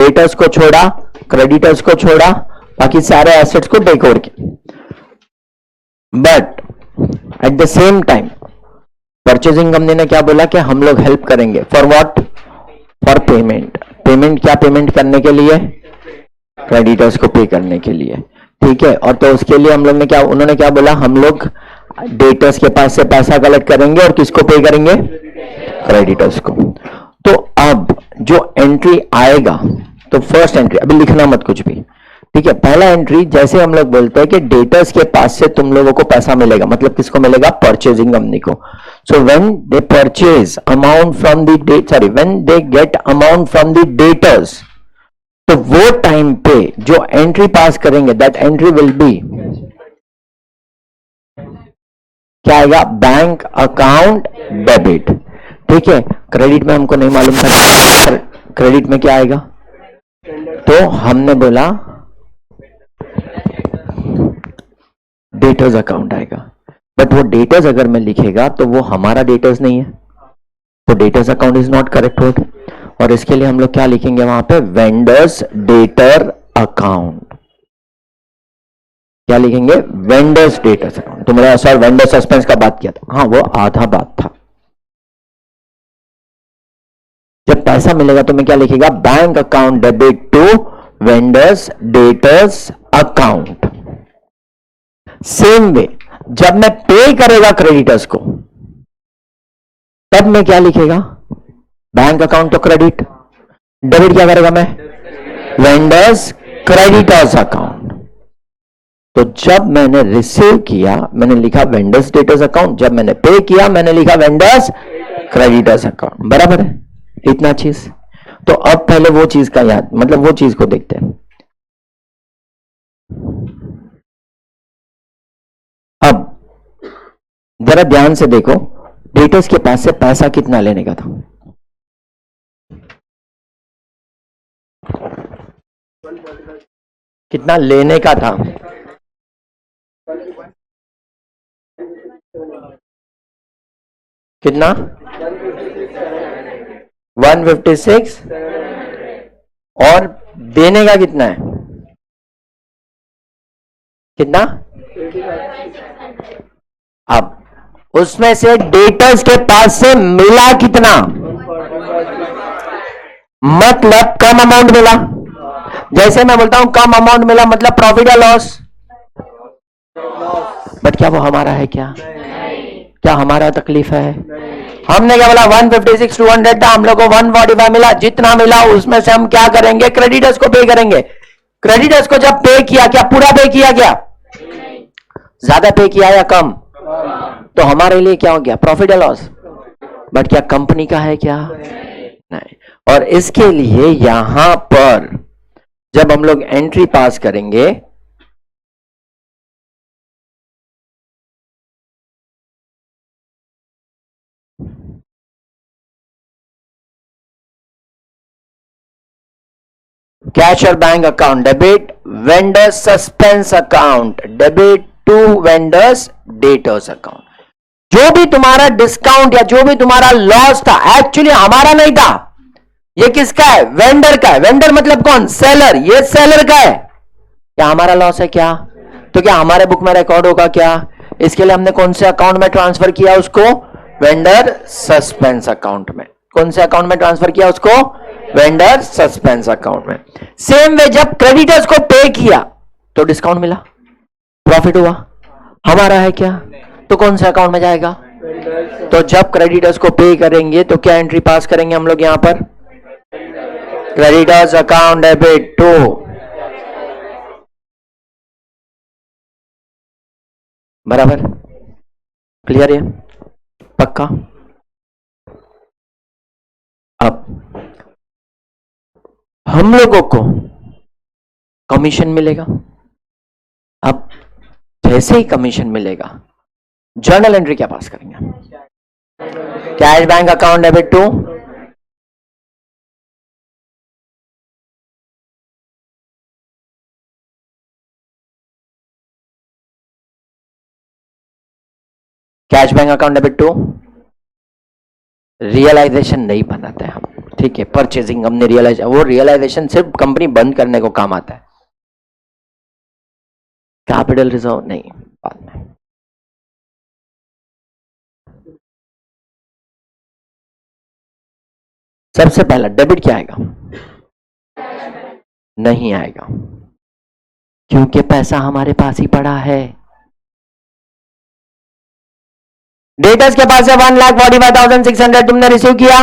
Debtors को छोड़ा, creditors को छोड़ा, बाकी सारे एसेट्स को टेक ओवर किया। But at the same time purchasing company ने क्या बोला कि हम लोग हेल्प करेंगे for what, for payment. Payment क्या, पेमेंट करने के लिए, क्रेडिटर्स को पे करने के लिए, ठीक है। और तो उसके लिए हम लोग ने क्या, उन्होंने क्या बोला, हम लोग डेटर्स के पास से पैसा कलेक्ट करेंगे और किसको पे करेंगे, क्रेडिटर्स को। तो अब जो एंट्री आएगा, तो फर्स्ट एंट्री, अभी लिखना मत कुछ भी, ठीक है। पहला एंट्री जैसे हम लोग बोलते हैं कि डेटर्स के पास से तुम लोगों को पैसा मिलेगा, मतलब किसको मिलेगा, परचेजिंग कंपनी को। So when they purchase amount from the debt, sorry when they get amount from the debtors, तो वो टाइम पे जो एंट्री पास करेंगे, दैट एंट्री विल बी, क्या आएगा, बैंक अकाउंट डेबिट, ठीक है। क्रेडिट में हमको नहीं मालूम था, क्रेडिट में क्या आएगा, तो हमने बोला डेटर्स अकाउंट आएगा। बट वो डेटर्स अगर मैं लिखेगा तो वो हमारा डेटर्स नहीं है, तो debtors account is not correct word. और इसके लिए हम लोग क्या लिखेंगे वहां पे, वेंडर्स डेटर अकाउंट। क्या लिखेंगे, वेंडर्स डेटर्स अकाउंट। तो मेरा सर वेंडर सस्पेंस का बात किया था, हाँ वो आधा बात था। जब पैसा मिलेगा तो मैं क्या लिखेगा, bank account debit to vendors debtors account. Same way जब मैं पे करेगा क्रेडिटर्स को, तब मैं क्या लिखेगा, बैंक अकाउंट तो क्रेडिट, डेबिट क्या करेगा मैं, वेंडर्स क्रेडिटर्स अकाउंट। तो जब मैंने रिसीव किया मैंने लिखा वेंडर्स डेटर्स अकाउंट, जब मैंने पे किया मैंने लिखा वेंडर्स क्रेडिटर्स अकाउंट, बराबर है इतना चीज। तो अब पहले वो चीज का याद, मतलब वो चीज को देखते हैं। अब जरा ध्यान से देखो, डेटर्स के पास से पैसा कितना लेने का था, कितना लेने का था, कितना 156, और देने का कितना है, कितना। अब उसमें से डेटर्स के पास से मिला कितना, मतलब कम अमाउंट मिला। जैसे मैं बोलता हूं कम अमाउंट मिला मतलब प्रॉफिट या लॉस, बट क्या वो हमारा है, क्या क्या हमारा तकलीफ है। हमने क्या बोला, 156 200 था, हम लोग को 145 मिला, जितना मिला उसमें से हम क्या करेंगे, क्रेडिटर्स को पे करेंगे। क्रेडिटर्स को जब पे किया, क्या पूरा पे किया, क्या ज्यादा पे किया या कम, तो हमारे लिए क्या हो गया, प्रॉफिट या लॉस। बट क्या कंपनी का है, क्या नहीं। और इसके लिए यहां पर जब हम लोग एंट्री पास करेंगे, कैश और bank account debit, vendor suspense account debit to vendors debtors account. जो भी तुम्हारा डिस्काउंट या जो भी तुम्हारा लॉस था एक्चुअली हमारा नहीं था, ये किसका है, वेंडर का है। वेंडर मतलब कौन, सेलर, ये सेलर का है। क्या हमारा लॉस है, क्या, तो क्या हमारे बुक में रिकॉर्ड होगा, क्या। इसके लिए हमने कौन से अकाउंट में ट्रांसफर किया उसको, वेंडर सस्पेंस अकाउंट में। कौन से अकाउंट में ट्रांसफर किया उसको, वेंडर सस्पेंस अकाउंट में। सेम वे जब क्रेडिटर्स को पे किया तो डिस्काउंट मिला, प्रॉफिट हुआ, हमारा है क्या, तो कौन से अकाउंट में जाएगा। तो जब क्रेडिटर्स को पे करेंगे तो क्या एंट्री पास करेंगे हम लोग यहां पर, क्रेडिटर्स अकाउंट डेबिट टू, बराबर, क्लियर है, पक्का। अब हम लोगों को कमीशन मिलेगा। अब जैसे ही कमीशन मिलेगा जर्नल एंट्री क्या पास करेंगे, cash bank account debit to, cash bank account debit to, realisation नहीं बनाते हम, ठीक है, परचेजिंग हमने रियलाइज, वो रियलाइजेशन सिर्फ कंपनी बंद करने को काम आता है, कैपिटल रिजर्व नहीं, बाद में। सबसे पहला डेबिट क्या आएगा? नहीं आएगा, क्योंकि पैसा हमारे पास ही पड़ा है। डेटर्स के पास है 1,45,600 तुमने रिसीव किया,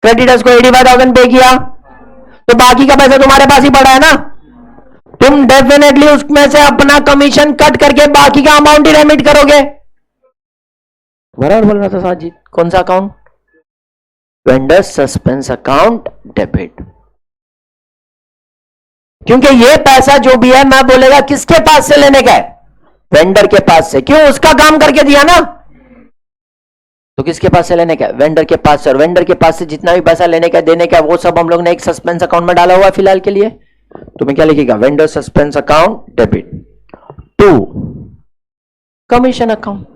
क्रेडिटर्स को 85,000 पे किया, तो बाकी का पैसा तुम्हारे पास ही पड़ा है ना। तुम डेफिनेटली उसमें से अपना कमीशन कट करके बाकी का अमाउंट ही रेमिट करोगे। बराबर बोल रहा था साजिद। कौन सा account? Vendor suspense account debit. क्योंकि ये पैसा जो भी है मैं बोलेगा किसके पास से लेने का है? वेंडर के पास से। क्यों? उसका काम करके दिया ना, तो किसके पास से लेने का? वेंडर के पास से। और वेंडर के पास से जितना भी पैसा लेने का देने का वो सब हम लोग ने एक सस्पेंस अकाउंट में डाला हुआ है फिलहाल के लिए। तुम्हें क्या लिखेगा? Vendor suspense account debit. 2 commission account,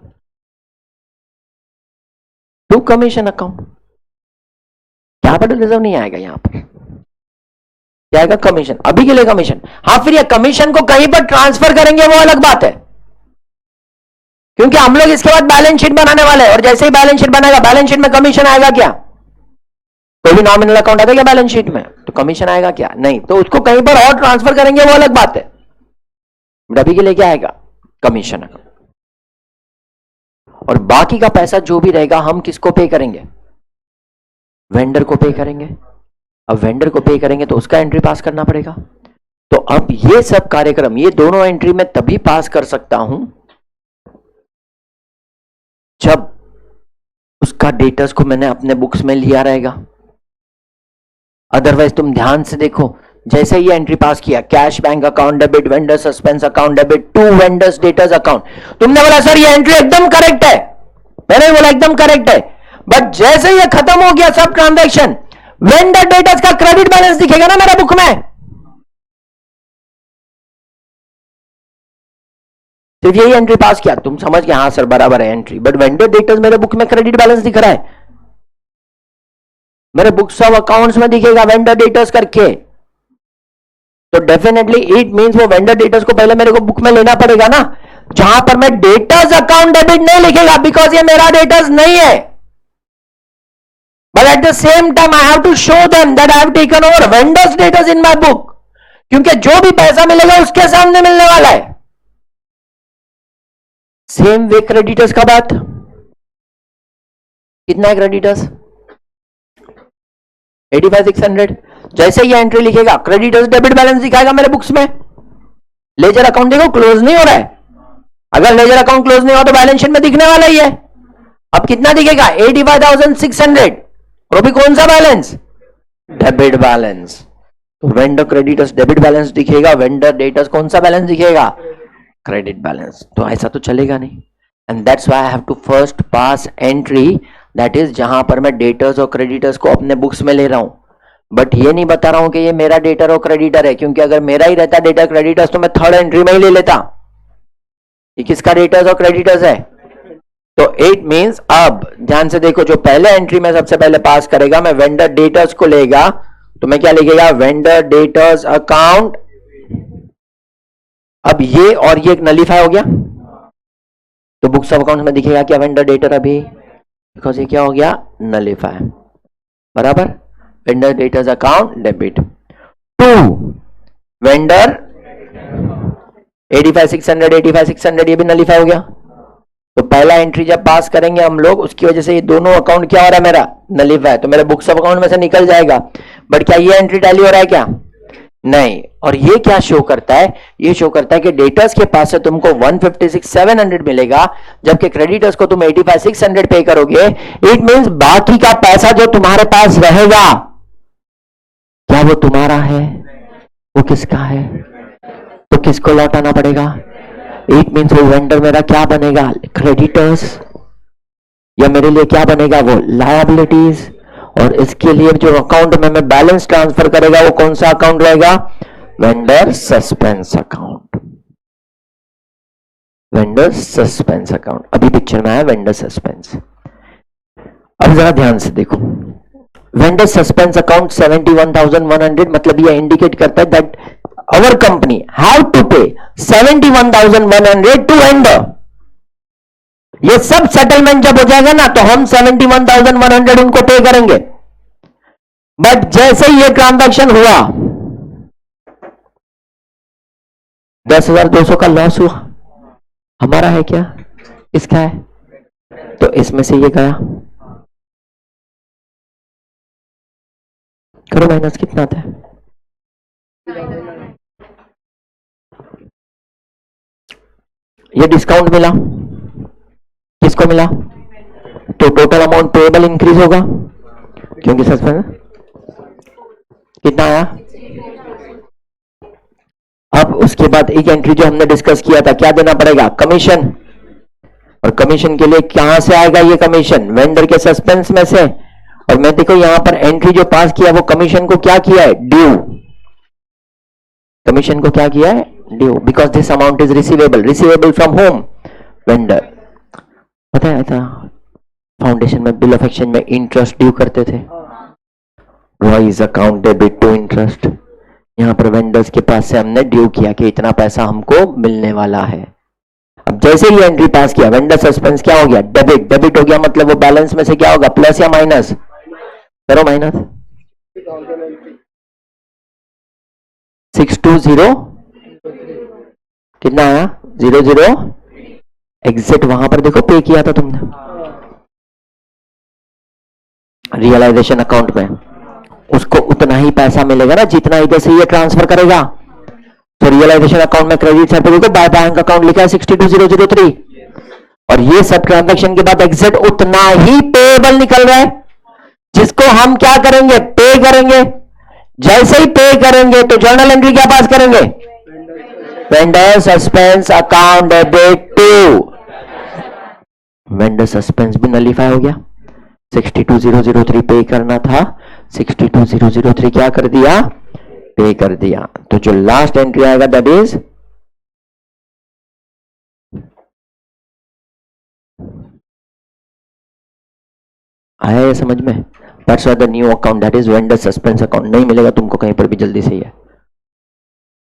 2 commission account. Capital reserve नहीं आएगा यहां पर, क्या आएगा? कमीशन। अभी के लिए कमीशन। हाँ, फिर ये कमीशन को कहीं पर ट्रांसफर करेंगे वो अलग बात है, क्योंकि हम लोग इसके बाद बैलेंस शीट बनाने वाले हैं, और जैसे ही बैलेंस शीट बनेगा बैलेंस शीट में कमीशन आएगा क्या? कोई भी नॉमिनल अकाउंट आता है क्या बैलेंस शीट में? तो कमीशन आएगा क्या? नहीं। तो उसको कहीं पर और ट्रांसफर करेंगे वो अलग बात है, बट अभी के लिए क्या आएगा? Commission account. और बाकी का पैसा जो भी रहेगा हम किसको पे करेंगे? वेंडर को पे करेंगे। अब वेंडर को पे करेंगे तो उसका एंट्री पास करना पड़ेगा। तो अब ये सब कार्यक्रम, ये दोनों एंट्री मैं तभी पास कर सकता हूं जब उसका डेटर्स को मैंने अपने बुक्स में लिया रहेगा। अदरवाइज तुम ध्यान से देखो, जैसे ये एंट्री पास किया, cash bank account debit, vendor suspense account debit, 2 vendors debtors account, तुमने बोला सर ये एंट्री एकदम करेक्ट है, मैंने बोला एकदम करेक्ट है, बट जैसे ये खत्म हो गया सब ट्रांजैक्शन, वेंडर डेटर्स का क्रेडिट बैलेंस दिखेगा ना मेरे बुक में। सिर्फ यही एंट्री पास किया, तुम समझ गए हाँ सर बराबर है एंट्री, बट वेंडर डेटर्स मेरे बुक में क्रेडिट बैलेंस दिख रहा है, मेरे बुक्स ऑफ अकाउंट्स में दिखेगा वेंडर डेटर्स करके। तो डेफिनेटली इट मींस वो वेंडर डेटर्स को पहले मेरे को बुक में लेना पड़ेगा ना, जहां पर मैं डेटर्स अकाउंट डेबिट नहीं लिखेगा बिकॉज ये मेरा डेटर्स नहीं है, but at the same time I have to show them that I have taken over vendors debtors in my book, क्योंकि जो भी पैसा मिलेगा उसके सामने मिलने वाला है। सेम वे क्रेडिटर्स का बात, कितना है क्रेडिटर्स? 85,600। जैसे ये एंट्री लिखेगा क्रेडिटर्स डेबिट बैलेंस दिखाएगा मेरे बुक्स में। लेजर अकाउंट देखो क्लोज नहीं हो रहा है, अगर लेजर अकाउंट क्लोज नहीं हो तो बैलेंस शीट में दिखने वाला ही है। अब कितना दिखेगा? 85,600। और अभी कौन सा बैलेंस? Debit balance. तो वेंडर क्रेडिटर्स डेबिट बैलेंस दिखेगा, वेंडर डेटर्स कौन सा बैलेंस दिखेगा? Credit balance. तो ऐसा तो चलेगा नहीं, and that's why I have to first pass entry, that is जहां पर मैं डेटर्स और क्रेडिटर्स को अपने बुक्स में ले रहा हूं, बट ये नहीं बता रहा हूं कि ये मेरा डेटर और क्रेडिटर है, क्योंकि अगर मेरा ही रहता डेटर क्रेडिटर्स तो मैं थर्ड एंट्री में ही ले लेता। ये किसका डेटर्स और क्रेडिटर्स है? तो इट मींस, अब ध्यान से देखो, जो पहले एंट्री में सबसे पहले पास करेगा मैं वेंडर डेटर्स को लेगा, तो मैं क्या लिखेगा? Vendor debtors account. अब ये और ये नलीफाई हो गया, तो बुक्स ऑफ अकाउंट में दिखेगा क्या वेंडर डेटर अभी? बिकॉज ये क्या हो गया? नलीफाई। बराबर। Vendor debtors account debit. 2 vendor 85,600, 85,600 ये भी नलीफाई हो गया। तो पहला एंट्री जब पास करेंगे हम लोग, उसकी वजह से ये दोनों अकाउंट क्या हो रहा है? मेरा नलीफाई, तो मेरे बुक्स ऑफ अकाउंट में से निकल जाएगा, बट क्या ये एंट्री टैली हो रहा है क्या? नहीं। और ये क्या शो करता है? ये शो करता है कि डेटर्स के पास से तुमको 156,700 मिलेगा, जबकि क्रेडिटर्स को तुम 85,600 पे करोगे। इट मींस बाकी का पैसा जो तुम्हारे पास रहेगा, क्या वो तुम्हारा है? वो किसका है? तो किसको लौटाना पड़ेगा? इट मींस वो वेंडर मेरा क्या बनेगा? क्रेडिटर्स, या मेरे लिए क्या बनेगा? वो लायबिलिटीज। और इसके लिए जो अकाउंट में मैं बैलेंस ट्रांसफर करेगा वो कौन सा अकाउंट रहेगा? Vendor suspense account. Vendor suspense account अभी पिक्चर में आया, वेंडर सस्पेंस। अब जरा ध्यान से देखो, वेंडर सस्पेंस अकाउंट 71,100, मतलब ये इंडिकेट करता है that our company have to pay 71,100 to vendor. ये सब सेटलमेंट जब हो जाएगा ना तो हम 71,100 उनको पे करेंगे। बट जैसे ही ये ट्रांजैक्शन हुआ 10,200 का लॉस हुआ, हमारा है क्या, इसका है, तो इसमें से ये गया। करो माइनस, कितना था, ये डिस्काउंट मिला, किसको मिला, तो टोटल अमाउंट पेएबल इंक्रीज होगा क्योंकि सस्पेंस कितना आया। अब उसके बाद एक एंट्री जो हमने डिस्कस किया था, क्या देना पड़ेगा, कमीशन। और कमीशन के लिए कहां से आएगा ये कमीशन, वेंडर के सस्पेंस में से। और मैं देखो यहां पर एंट्री जो पास किया वो कमीशन को क्या किया है, ड्यू, कमीशन को क्या किया है, due, because this amount is receivable, receivable from home, vendor. पता है था फाउंडेशन में बिल ऑफ एक्सचेंज में इंटरेस्ट ड्यू करते थे, wise account debit to interest. यहां पर वेंडर्स के पास से हमने ड्यू किया कि इतना पैसा हमको मिलने वाला है। अब जैसे ही एंट्री पास किया वेंडर सस्पेंस क्या हो गया, डेबिट, डेबिट हो गया, मतलब वो बैलेंस में से क्या होगा, प्लस या माइनस, करो माइनस, 620 कितना आया, 00, एग्जिट, वहां पर देखो पे किया था तुमने रियलाइजेशन अकाउंट में, उसको उतना ही पैसा मिलेगा ना जितना इधर से ये ट्रांसफर करेगा। तो रियलाइजेशन अकाउंट में credit certificate by bank account लिखा है 62003, और ये सब ट्रांजैक्शन के बाद एग्जिट उतना ही पेएबल निकल रहा है जिसको हम क्या करेंगे, पे करेंगे। जैसे ही पे करेंगे तो जर्नल एंट्री क्या पास करेंगे, vendor suspense account debit to, vendor suspense भी नलीफाई हो गया, 62003 पे करना था, 62003 क्या कर दिया, पे कर दिया। तो जो लास्ट एंट्री आएगा दैट इज आया ये समझ में, that's the new account that is vendor suspense account. नहीं मिलेगा तुमको कहीं पर भी जल्दी से है।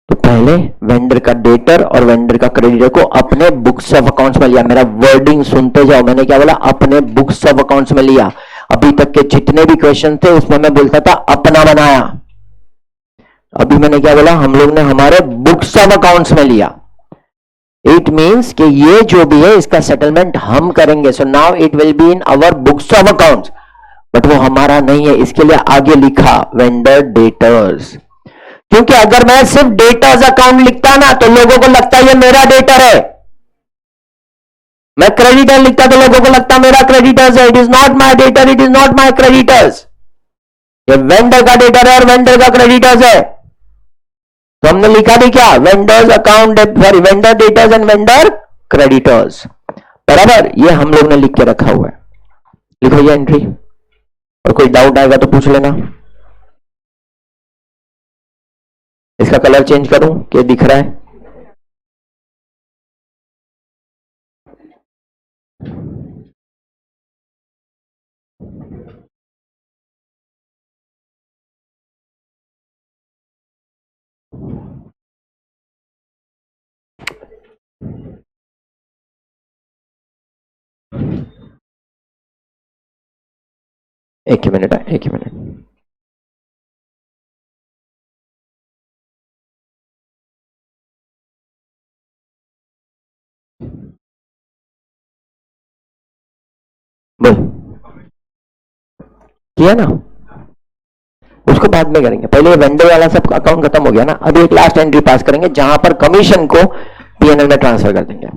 तो पहले वेंडर का डेटर और वेंडर का क्रेडिटर को अपने बुक्स ऑफ अकाउंट्स में लिया, मेरा वर्डिंग सुनते जाओ, मैंने क्या बोला, अपने बुक्स ऑफ अकाउंट्स में लिया। अभी तक के जितने भी क्वेश्चन थे उसमें मैं बोलता था अपना बनाया, अभी मैंने क्या बोला, हम लोग ने हमारे बुक्स ऑफ अकाउंट्स में लिया। इट मीन्स कि ये जो भी है इसका सेटलमेंट हम करेंगे, so now it will be in our books of accounts, but वो हमारा नहीं है, इसके लिए आगे लिखा वेंडर डेटर्स। क्योंकि अगर मैं सिर्फ डेटर्स अकाउंट लिखता ना तो लोगों को लगता है ये मेरा डेटर है, मैं क्रेडिटर लिखता तो लोगों को लगता मेरा क्रेडिटर्स है, it is not my debtor, it is not my creditors, ये वेंडर का डेटर है और वेंडर का क्रेडिटर्स है। तो हमने लिखा भी क्या, vendors account, sorry vendor debtors and vendor creditors, बराबर, ये हम लोग ने लिख के रखा हुआ है। लिखो ये एंट्री, और कोई डाउट आएगा तो पूछ लेना। इसका कलर चेंज करूं कि दिख रहा है, एक ही मिनट है, एक ही मिनट। बोल, किया ना, उसको बाद में करेंगे, पहले वेंडर वाला सब अकाउंट खत्म हो गया ना, अभी एक लास्ट एंट्री पास करेंगे जहां पर कमीशन को पीएनएल में ट्रांसफर कर देंगे।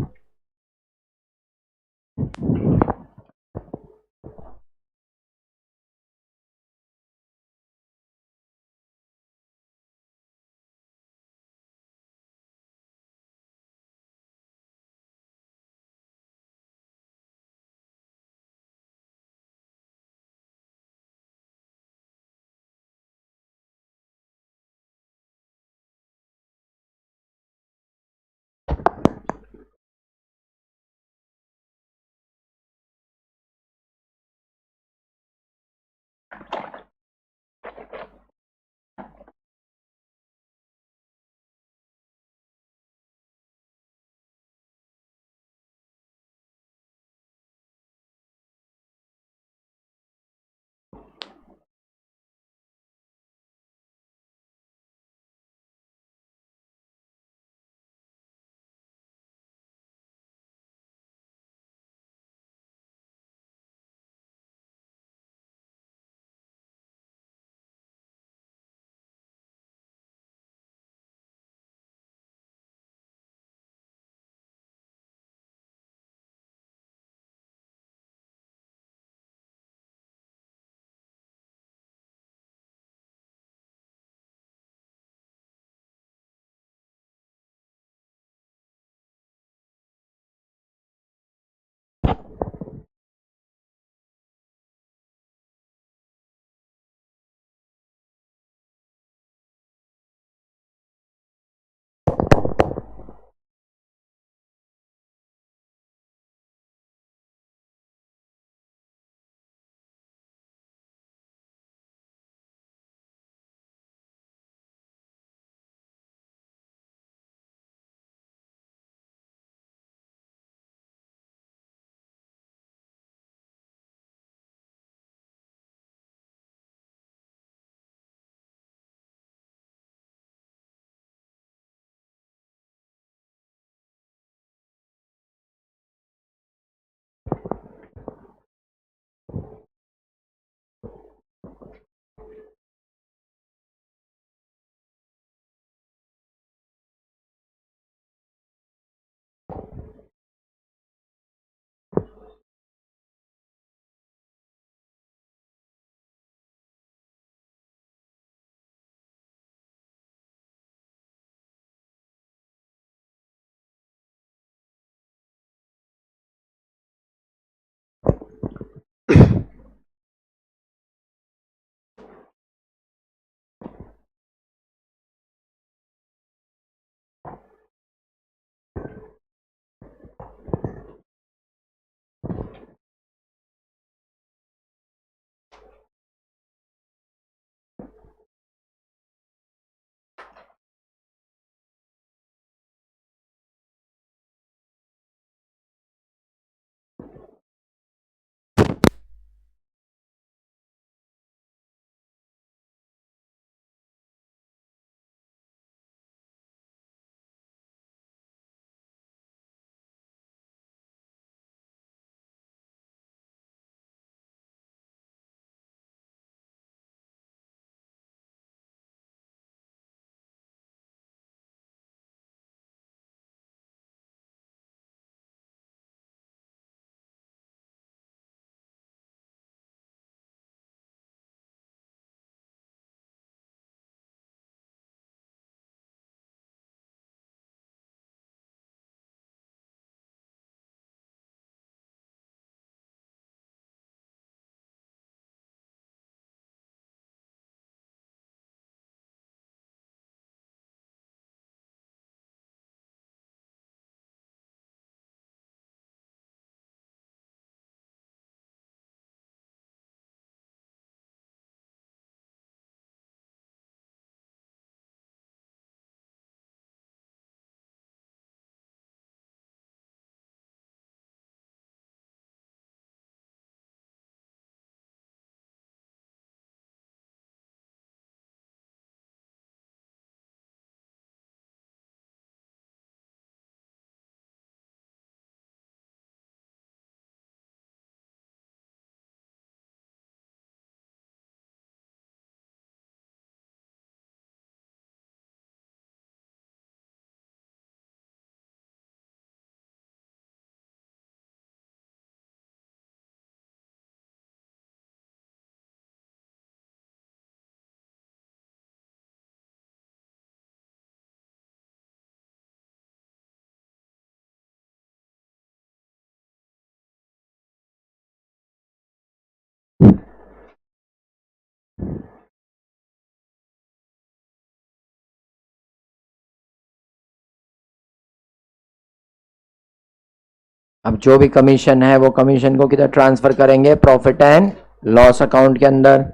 अब जो भी कमीशन है वो कमीशन को किधर ट्रांसफर करेंगे, प्रॉफिट एंड लॉस अकाउंट के अंदर।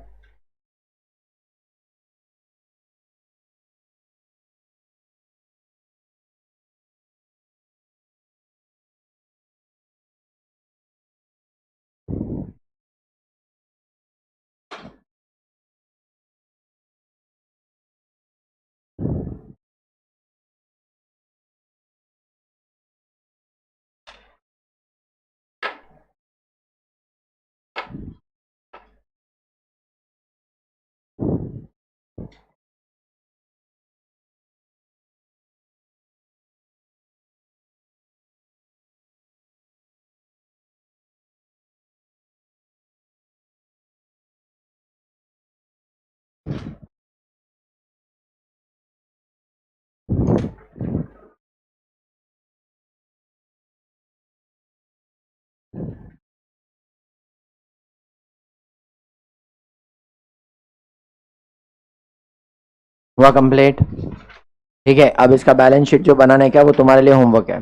हुआ कंप्लीट? ठीक है, अब इसका बैलेंस शीट जो बनाने का है वो तुम्हारे लिए होमवर्क है।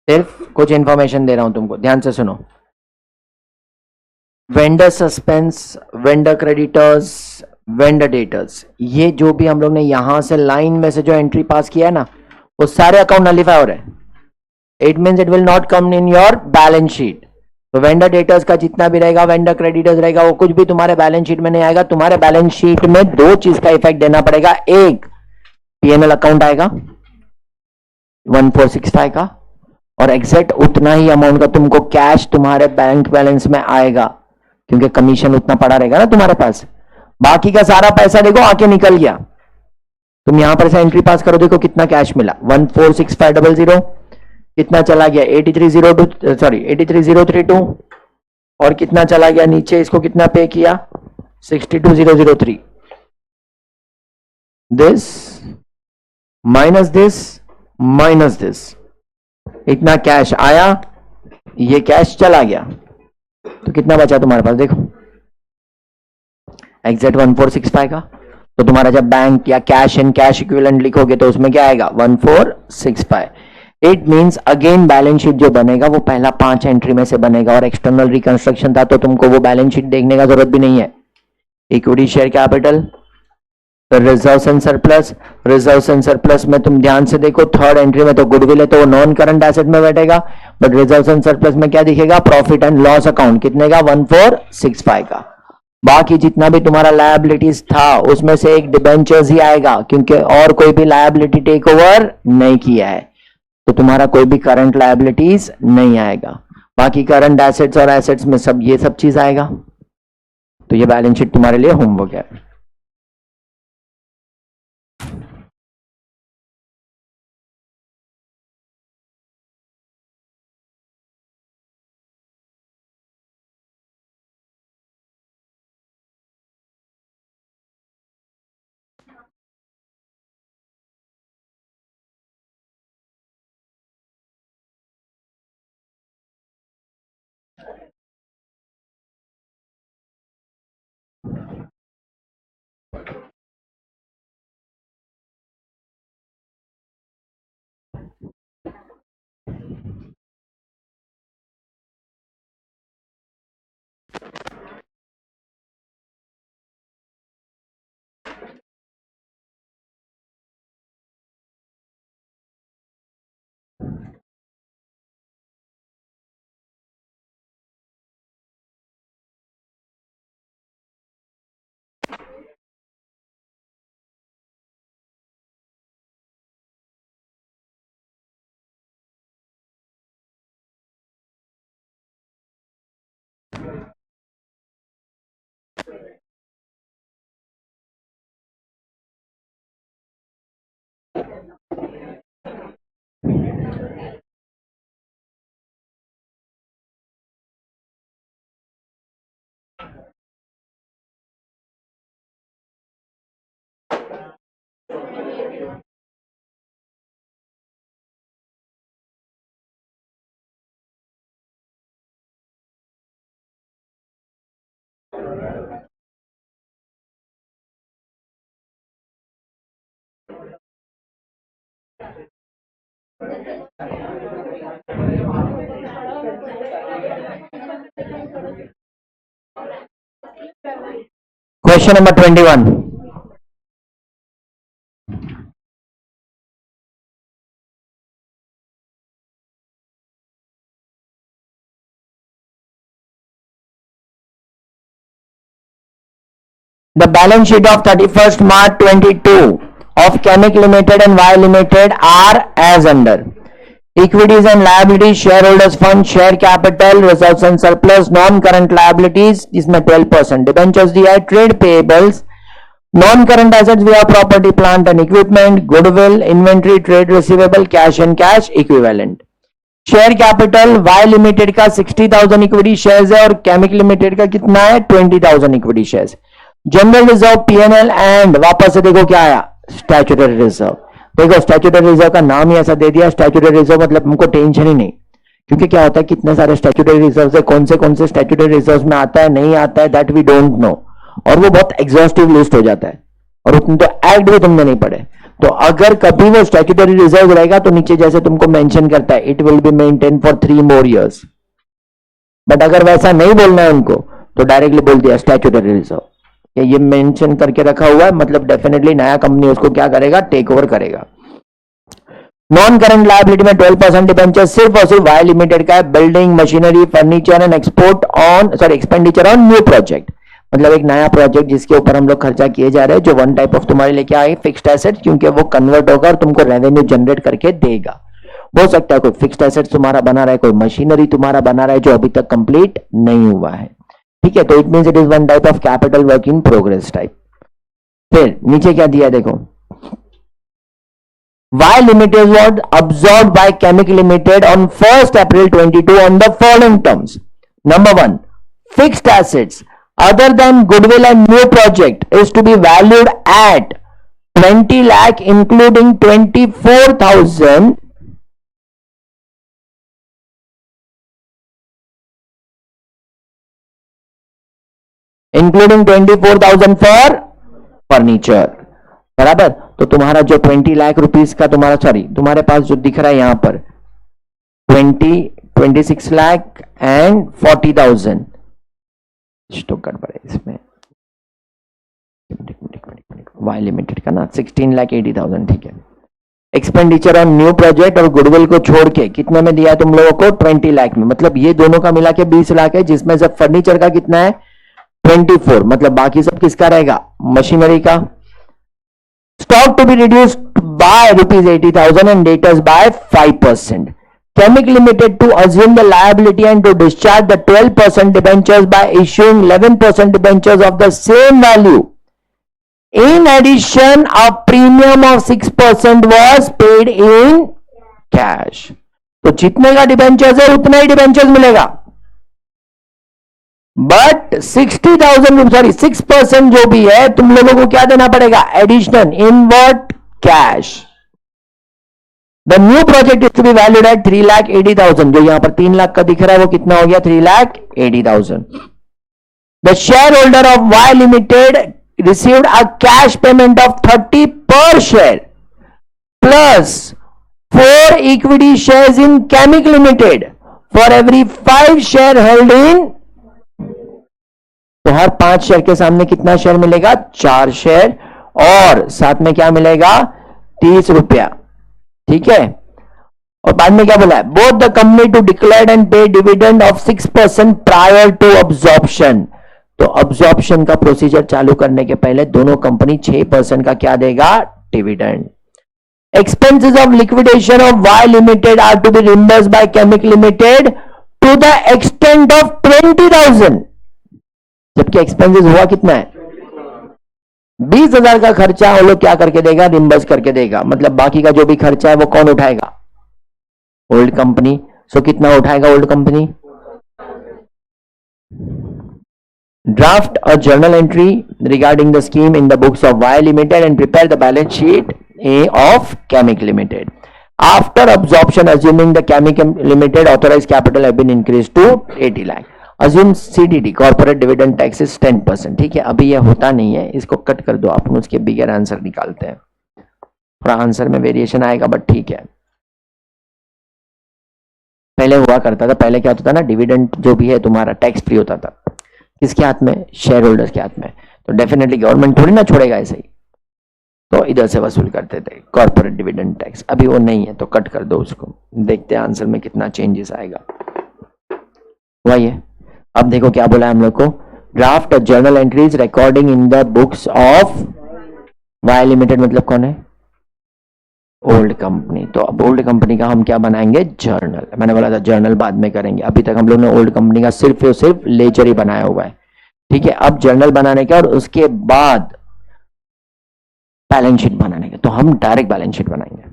सिर्फ कुछ इंफॉर्मेशन दे रहा हूं तुमको, ध्यान से सुनो। Vendor suspense, vendor creditors, vendor debtors, ये जो भी हम लोग ने यहां से लाइन में से जो एंट्री पास किया है ना, वो सारे अकाउंट नलिफाई हो रहे हैं। It means it will not come in your balance sheet. तो वेंडर डेटर्स का जितना भी रहेगा, वेंडर क्रेडिटर्स रहेगा, वो कुछ भी तुम्हारे बैलेंस शीट में नहीं आएगा। तुम्हारे बैलेंस शीट में दो चीज का इफेक्ट देना पड़ेगा। एक, पीएनएल अकाउंट आएगा 1465 का, और एग्जैक्ट उतना ही अमाउंट का तुमको कैश तुम्हारे बैंक बैलेंस में आएगा, क्योंकि कमीशन उतना पड़ा रहेगा ना तुम्हारे पास। बाकी का सारा पैसा देखो आके निकल गया। तुम यहां पर से एंट्री पास करो, देखो कितना कैश मिला, 146500, कितना चला गया 8302, सॉरी 83032, और कितना चला गया नीचे, इसको कितना पे किया 62003। This minus this minus this, इतना कैश आया, ये कैश चला गया, तो कितना बचा तुम्हारे पास देखो, एग्जैक्ट 1465 का। तो तुम्हारा जब बैंक या कैश एंड कैश इक्विवेलेंट लिखोगे तो उसमें क्या आएगा 1465। It means again balance sheet जो बनेगा वो पहला 5 एंट्री में से बनेगा, और एक्सटर्नल रिकंस्ट्रक्शन था तो तुमको वो बैलेंस शीट देखने का जरूरत भी नहीं है। Equity share capital, reserve and surplus, reserve and surplus में तुम ध्यान से देखो, थर्ड एंट्री में तो गुडविल है तो वो नॉन करंट एसेट में बैठेगा, बट रिजर्व एंड सरप्लस में क्या दिखेगा, प्रॉफिट एंड लॉस अकाउंट, कितने का 1465 का। बाकी जितना भी तुम्हारा लायबिलिटीज था उसमें से एक डिबेंचर्स ही आएगा, क्योंकि और कोई भी लायबिलिटी टेक ओवर नहीं किया है, तो तुम्हारा कोई भी करंट लायबिलिटीज नहीं आएगा। बाकी करंट एसेट्स और एसेट्स में सब ये सब चीज आएगा। तो ये बैलेंस शीट तुम्हारे लिए होमवर्क है। Question number 21. The balance sheet of 31st March 22 of Chemic Limited and Y Limited are as under. Equities and liabilities, shareholders fund, share capital, reserves and surplus, non-current liabilities, इसमें 12%, debentures दिया है, trade payables, non-current assets we have property, plant and equipment, goodwill, inventory, trade receivable, cash and cash equivalent. Share capital Y limited का 60,000 equity shares है और केमिक limited का कितना है 20,000 equity shares. General reserve PNL and वापस से देखो क्या आया स्टैट्यूटरी रिजर्व. देखो स्टैट्यूटरी रिजर्व का नाम ही ऐसा दे दिया स्टैट्यूटरी रिजर्व, मतलब हमको टेंशन ही नहीं, क्योंकि क्या होता है कितने सारे स्टैट्यूटरी रिजर्व है, कौन से स्टैट्यूटरी रिजर्व में आता है नहीं आता है दैट वी डोंट नो, और वो बहुत एग्जॉस्टिव लिस्ट हो जाता है और उतने तो एक्ट भी तुमने नहीं पढ़े. तो अगर कभी वो स्टैट्यूटरी रिजर्व रहेगा तो नीचे जैसे तुमको मेंशन करता है it will be maintain for 3 more years. But अगर वैसा नहीं बोलना है उनको तो डायरेक्टली बोल दिया स्टैट्यूटरी रिजर्व, ये मेंशन करके रखा हुआ है, मतलब डेफिनेटली नया कंपनी उसको क्या करेगा टेक ओवर करेगा. नॉन करंट लायबिलिटी में 12% डिबेंचर सिर्फ और सिर्फ वाई लिमिटेड का है. Building machinery furniture and expenditure on new project, मतलब एक नया प्रोजेक्ट जिसके ऊपर हम लोग खर्चा किए जा रहे हैं, जो वन टाइप ऑफ तुम्हारे लेके आए फिक्स्ड एसेट, क्योंकि वो कन्वर्ट होगा और तुमको रेवेन्यू जनरेट करके देगा. हो सकता है कोई फिक्स्ड एसेट तुम्हारा बना रहा है, कोई मशीनरी तुम्हारा बना रहा है जो अभी तक कंप्लीट नहीं हुआ है. ठीक है, तो it means it is one type of capital work in progress type. फिर नीचे क्या दिया देखो, Y Limited was absorbed by Chemic Limited on 1st April 22 on the following terms. Number 1, fixed assets other than goodwill and new project is to be valued at 20 lakh including 24,000 for furniture. बराबर, तो तुम्हारा जो 20 lakh rupees का तुम्हारे पास जो दिख रहा है यहां पर 26 लाख एंड 40,000 स्टॉक कर पड़े इसमें वाई लिमिटेड का ना 16,80,000. ठीक है, एक्सपेंडिचर ऑन न्यू प्रोजेक्ट और गुडविल को छोड़ के कितने में दिया है तुम लोगों को 20 लाख में, मतलब ये दोनों का मिला के 20 लाख है, जिसमें से फर्नीचर का कितना है 24, मतलब बाकी सब किसका रहेगा मशीनरी का. Stock to be reduced by rupees 80,000 and debtors by 5%. Chemic Limited to assume the liability and to discharge the 12% debentures by issuing 11% debentures of the same value. In addition, a premium of 6% was paid in cash. तो जितने का debentures है उतना ही debentures मिलेगा, but 6% जो भी है तुम लोगों को क्या देना पड़ेगा additional in what cash. The new project is to be valued at 3,80,000. जो यहां पर 3 लाख का दिख रहा है वो कितना हो गया 3,80,000. The share holder of Y limited received a cash payment of 30 per share plus 4 equity shares in Chemic limited for every 5 share held in. तो हर 5 शेयर के सामने कितना शेयर मिलेगा 4 शेयर, और साथ में क्या मिलेगा 30 रुपया. ठीक है, और बाद में क्या बोला है both the company to declare and pay dividend of 6% prior to absorption. तो अब्जॉर्प्शन का प्रोसीजर चालू करने के पहले दोनों कंपनी 6% का क्या देगा dividend. Expenses of liquidation of Y limited are to be reimbursed by Chemic limited to the extent of 20,000, जबकि एक्सपेंसेस हुआ कितना है 20,000 का खर्चा वो लोग क्या करके देगा रिम्बर्स करके देगा, मतलब बाकी का जो भी खर्चा है वो कौन उठाएगा ओल्ड कंपनी. सो कितना उठाएगा old company. Draft a journal entry regarding the scheme in the books of Y limited and prepare the balance sheet of Chemic limited. After absorption assuming the Chemic limited authorise capital have been increase to 80 lakh. Assume CDD corporate dividend tax is 10%. ठीक है, अभी यह होता नहीं है, इसको cut कर दो, अपन उसके बिगर आंसर निकालते हैं. थोड़ा आंसर में वेरिएशन आएगा बट ठीक है. पहले हुआ करता था, पहले क्या होता था ना डिविडेंड जो भी है तुम्हारा टैक्स फ्री होता था, किसके हाथ में शेयर होल्डर्स के हाथ में. तो डेफिनेटली गवर्नमेंट थोड़ी ना छोड़ेगा ऐसे ही, तो इधर से वसूल करते थे कॉर्पोरेट डिविडेंड टैक्स। अभी वो नहीं है तो कट कर दो उसको, देखते हैं आंसर में कितना चेंजेस आएगा। वही है। अब देखो क्या बोला है हम लोग को, draft journal entries recording in the books of Y limited, मतलब कौन है, ओल्ड कंपनी। तो अब ओल्ड कंपनी का हम क्या बनाएंगे, जर्नल। मैंने बोला था जर्नल बाद में करेंगे, अभी तक हम लोग ने ओल्ड कंपनी का सिर्फ और सिर्फ लेजर ही बनाया हुआ है। ठीक है, अब जर्नल बनाने का और उसके बाद बैलेंस शीट बनाने का, तो हम डायरेक्ट बैलेंस शीट बनाएंगे।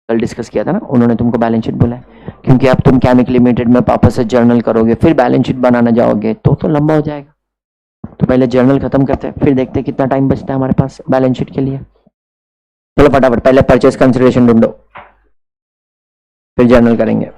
कल डिस्कस किया था ना, उन्होंने तुमको बैलेंस शीट बोला है, क्योंकि अब तुम केमिकल लिमिटेड में वापस से जर्नल करोगे, फिर बैलेंस शीट बनाना जाओगे तो लंबा हो जाएगा। तो पहले जर्नल खत्म करते हैं, फिर देखते हैं कितना टाइम बचता है हमारे पास बैलेंस शीट के लिए। चलो फटाफट पहले परचेज कंसिडरेशन ढूंढो, फिर जर्नल करेंगे।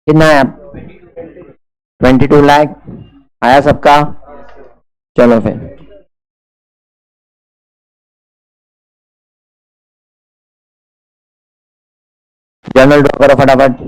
कितना है, 22 लाख आया सबका। चलो फिर जर्नल ड्रॉ करो फटाफट।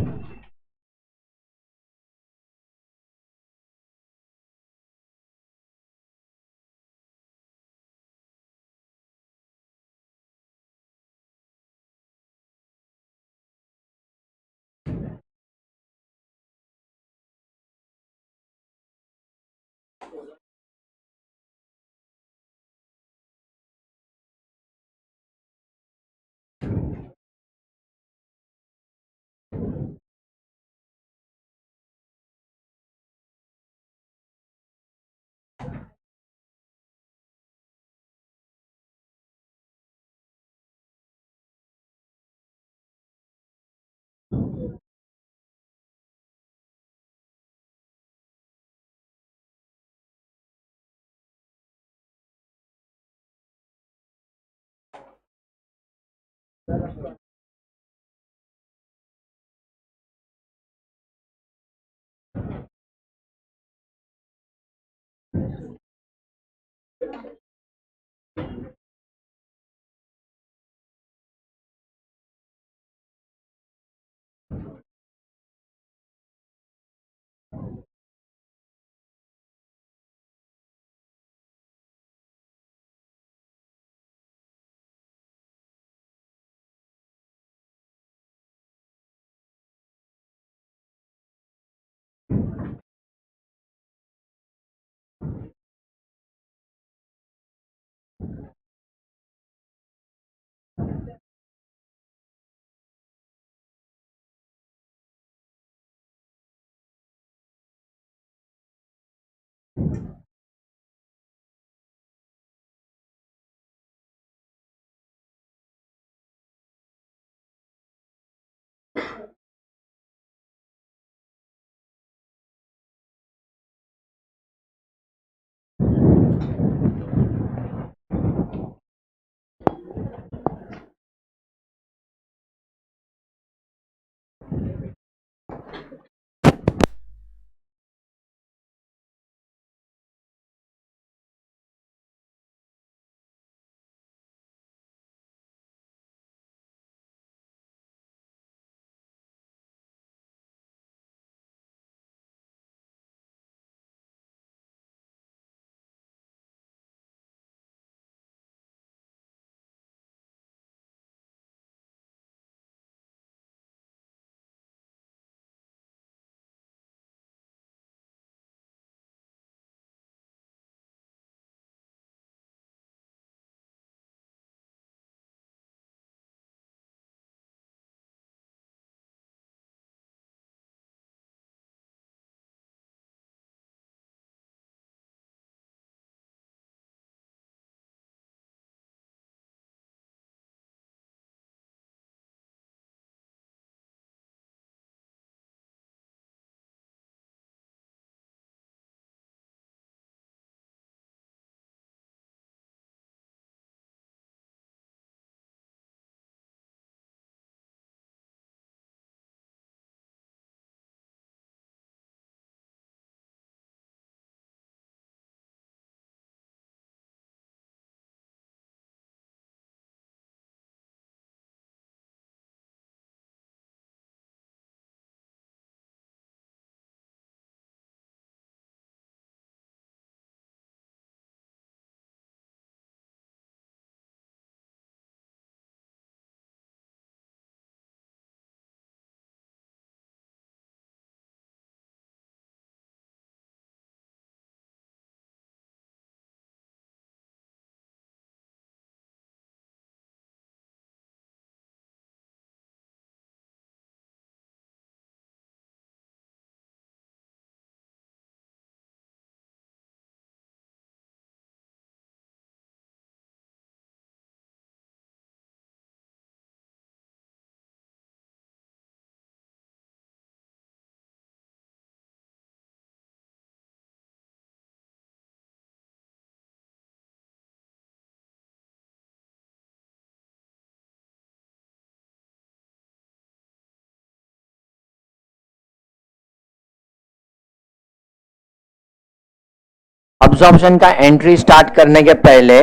अब्जॉर्प्शन का एंट्री स्टार्ट करने के पहले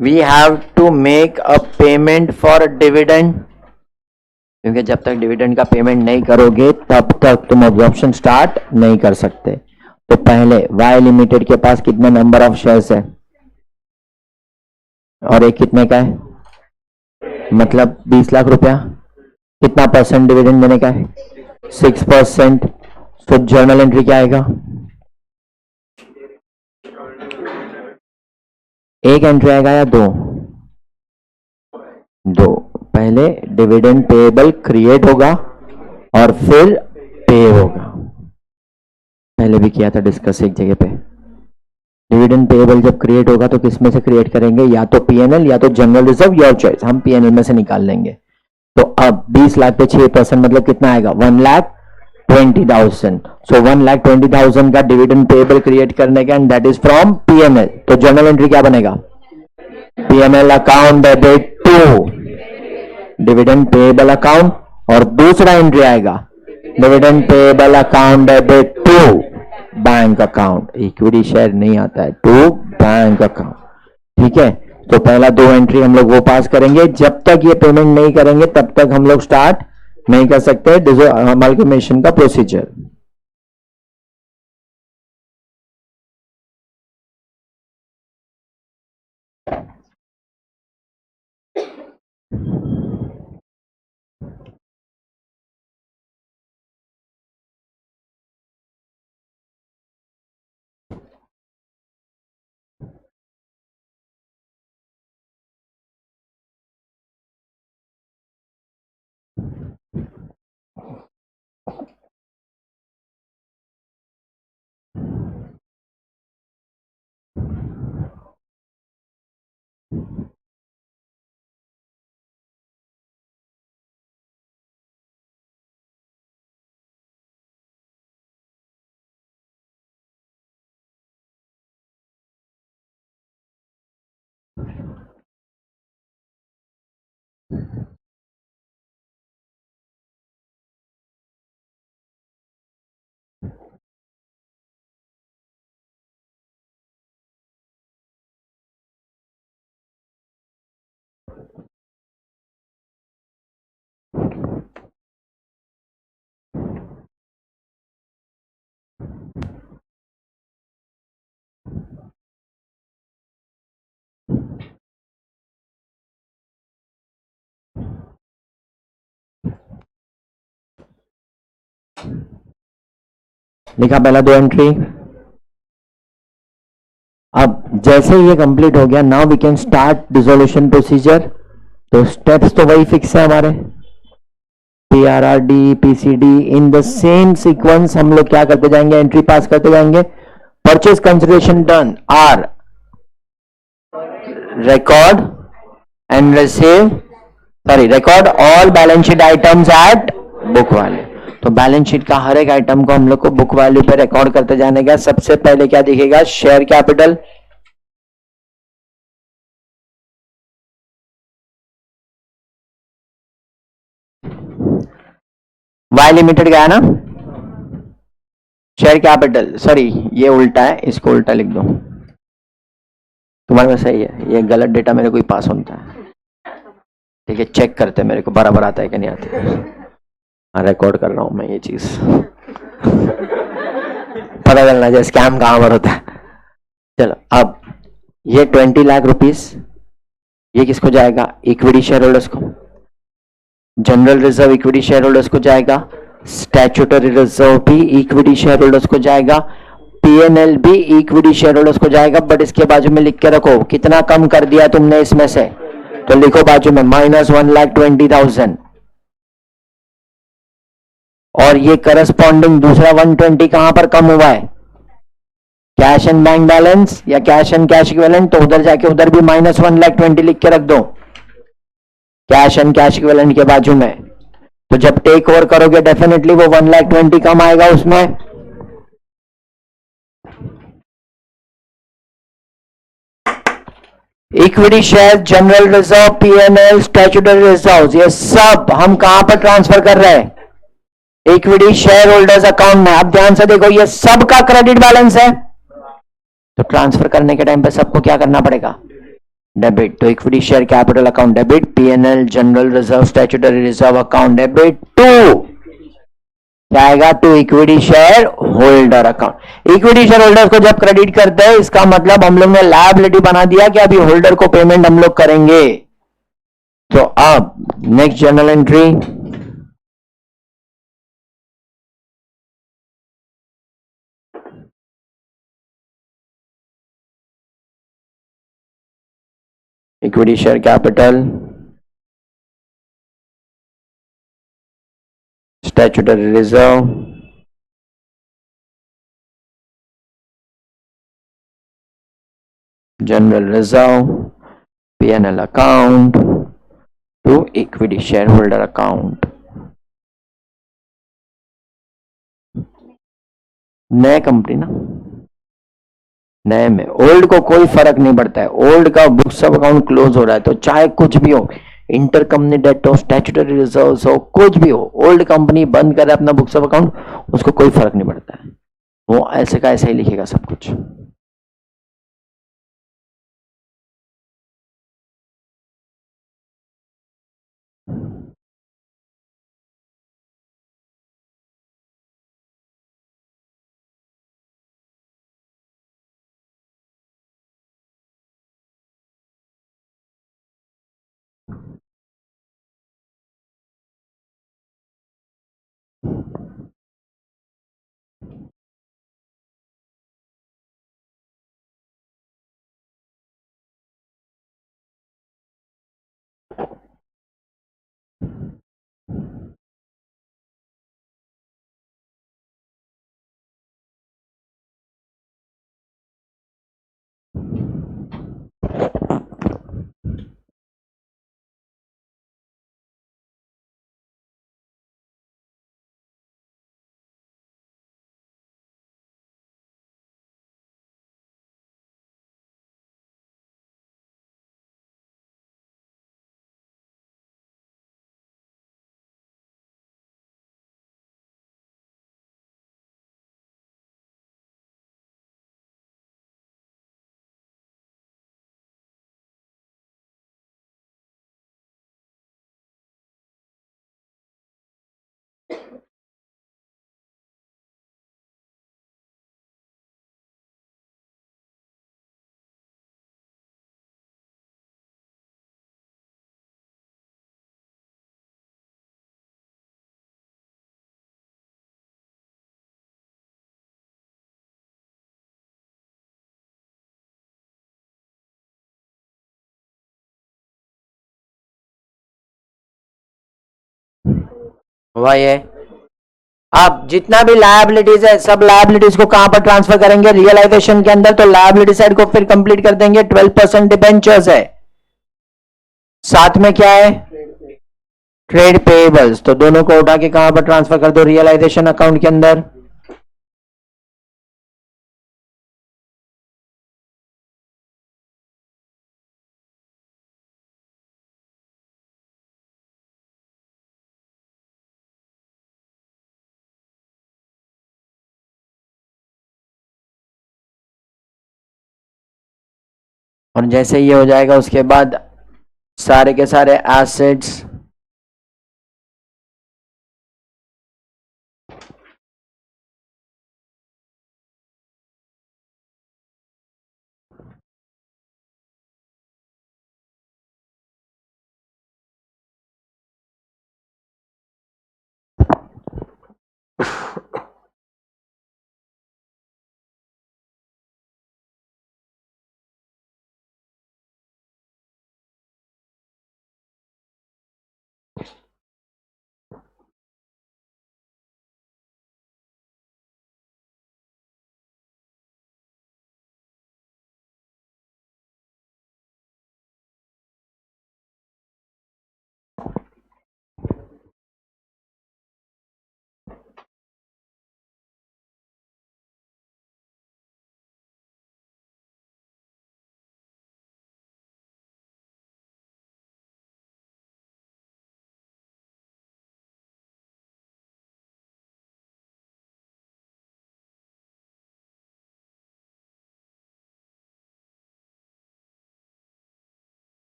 we have to make a payment for dividend, क्योंकि जब तक डिविडेंड का पेमेंट नहीं करोगे तब तक तुम अब्जॉर्प्शन स्टार्ट नहीं कर सकते। तो पहले वाई लिमिटेड के पास कितने नंबर ऑफ शेयर्स है और एक कितने का है, मतलब 20 लाख रुपया, कितना परसेंट डिविडेंड देने का है, 6%। तो जर्नल एंट्री क्या आएगा, एक एंट्री आएगा या दो, दो। पहले डिविडेंड पेएबल क्रिएट होगा और फिर पे होगा, पहले भी किया था डिस्कस एक जगह पे। डिविडेंड पेएबल जब क्रिएट होगा तो किस में से क्रिएट करेंगे, या तो पीएनएल या तो जनरल रिजर्व, योर चॉइस, हम पीएनएल में से निकाल लेंगे। तो अब 20 लाख पे 6% मतलब कितना आएगा, 1,20,000। सो 1,20,000 का डिविडेंड पेएबल क्रिएट करने का, and that is from PNL. तो जर्नल एंट्री क्या बनेगा, PNL account debit to dividend payable account, और दूसरा एंट्री आएगा dividend payable account debit to bank account, equity share नहीं आता है, टू बैंक अकाउंट। ठीक है, तो पहला दो एंट्री हम लोग वो पास करेंगे, जब तक ये पेमेंट नहीं करेंगे तब तक हम लोग स्टार्ट नहीं कर सकते अमालगमेशन का प्रोसीजर। लिखा पहला दो एंट्री। अब जैसे ये कंप्लीट हो गया, now we can start dissolution procedure. तो स्टेप्स तो वही फिक्स है हमारे, PRRD PCD in the same sequence हम लोग क्या करते जाएंगे, एंट्री पास करते जाएंगे। Purchase consideration done or record and receive, sorry, record all balance sheet items at book value। तो बैलेंस शीट का हर एक आइटम को हम लोग को बुक वैल्यू पे रिकॉर्ड करते जाने का। सबसे पहले क्या दिखेगा, शेयर कैपिटल, वाई लिमिटेड गया ना, शेयर कैपिटल, सॉरी ये उल्टा है, इसको उल्टा लिख दो, तुम्हारे में सही है, ये गलत डेटा मेरे को ही पास होता है। ठीक है, चेक करते मेरे को बराबर आता है कि नहीं आता है। हाँ, रिकॉर्ड कर रहा हूं मैं ये चीज, पता चलना चाहिए स्कैम कहां पर होता है। चलो, अब ये 20 लाख रुपीस, ये किसको जाएगा, इक्विटी शेयर होल्डर्स को। General reserve equity share holders को जाएगा, स्टैट्यूटरी रिजर्व भी इक्विटी शेयर होल्डर्स को जाएगा, पीएनएल भी इक्विटी शेयर होल्डर्स को जाएगा। बट इसके बाजू में लिख के रखो कितना कम कर दिया तुमने इसमें से, तो लिखो बाजू में -1,20,000, और ये करस्पॉन्डिंग दूसरा 120 कहां पर कम हुआ है, कैश एंड बैंक बैलेंस या कैश एंड कैश इक्विवेलेंट, तो उधर जाके उधर भी -1,20,000 लिख के रख दो कैश एंड कैश इक्विवेलेंट के बाजू में। तो जब टेक ओवर करोगे डेफिनेटली वो 1,20,000 कम आएगा उसमें। Equity share, general reserve, PNL, statutory reserve, ये सब हम कहां पर ट्रांसफर कर रहे हैं, इक्विटी शेयर होल्डर्स अकाउंट में। अब ध्यान से देखो, ये सबका क्रेडिट बैलेंस है, तो ट्रांसफर करने के टाइम पे सबको क्या करना पड़ेगा, डेबिट। तो equity share capital account debit, PNL general reserve statutory reserve account debit, to जाएगा to equity share holder account. Equity share holder को जब क्रेडिट करते हैं, इसका मतलब हम लोग ने लायबिलिटी बना दिया कि अभी होल्डर को पेमेंट हम लोग करेंगे। तो अब next journal entry, equity share capital, statutory reserve, general reserve, PNL account to equity share holder account. नए कंपनी ना, नए में ओल्ड को कोई फर्क नहीं पड़ता है। ओल्ड का बुक्स ऑफ अकाउंट क्लोज हो रहा है तो चाहे कुछ भी हो, इंटर कंपनी डेट हो, स्टैट्यूटरी रिजर्व हो, कुछ भी हो, ओल्ड कंपनी बंद करे अपना बुक्स ऑफ अकाउंट, उसको कोई फर्क नहीं पड़ता है, वो ऐसे का ऐसे ही लिखेगा सब कुछ। हुआ ये। अब जितना भी लायबिलिटीज है सब लायबिलिटीज को कहां पर ट्रांसफर करेंगे, रियलाइजेशन के अंदर। तो लायबिलिटी साइड को फिर कंप्लीट कर देंगे। 12% डिबेंचर्स है, साथ में क्या है, ट्रेड पेएबल्स। तो दोनों को उठा के कहां पर ट्रांसफर कर दो, रियलाइजेशन अकाउंट के अंदर। और जैसे ये हो जाएगा उसके बाद सारे के सारे एसेट्स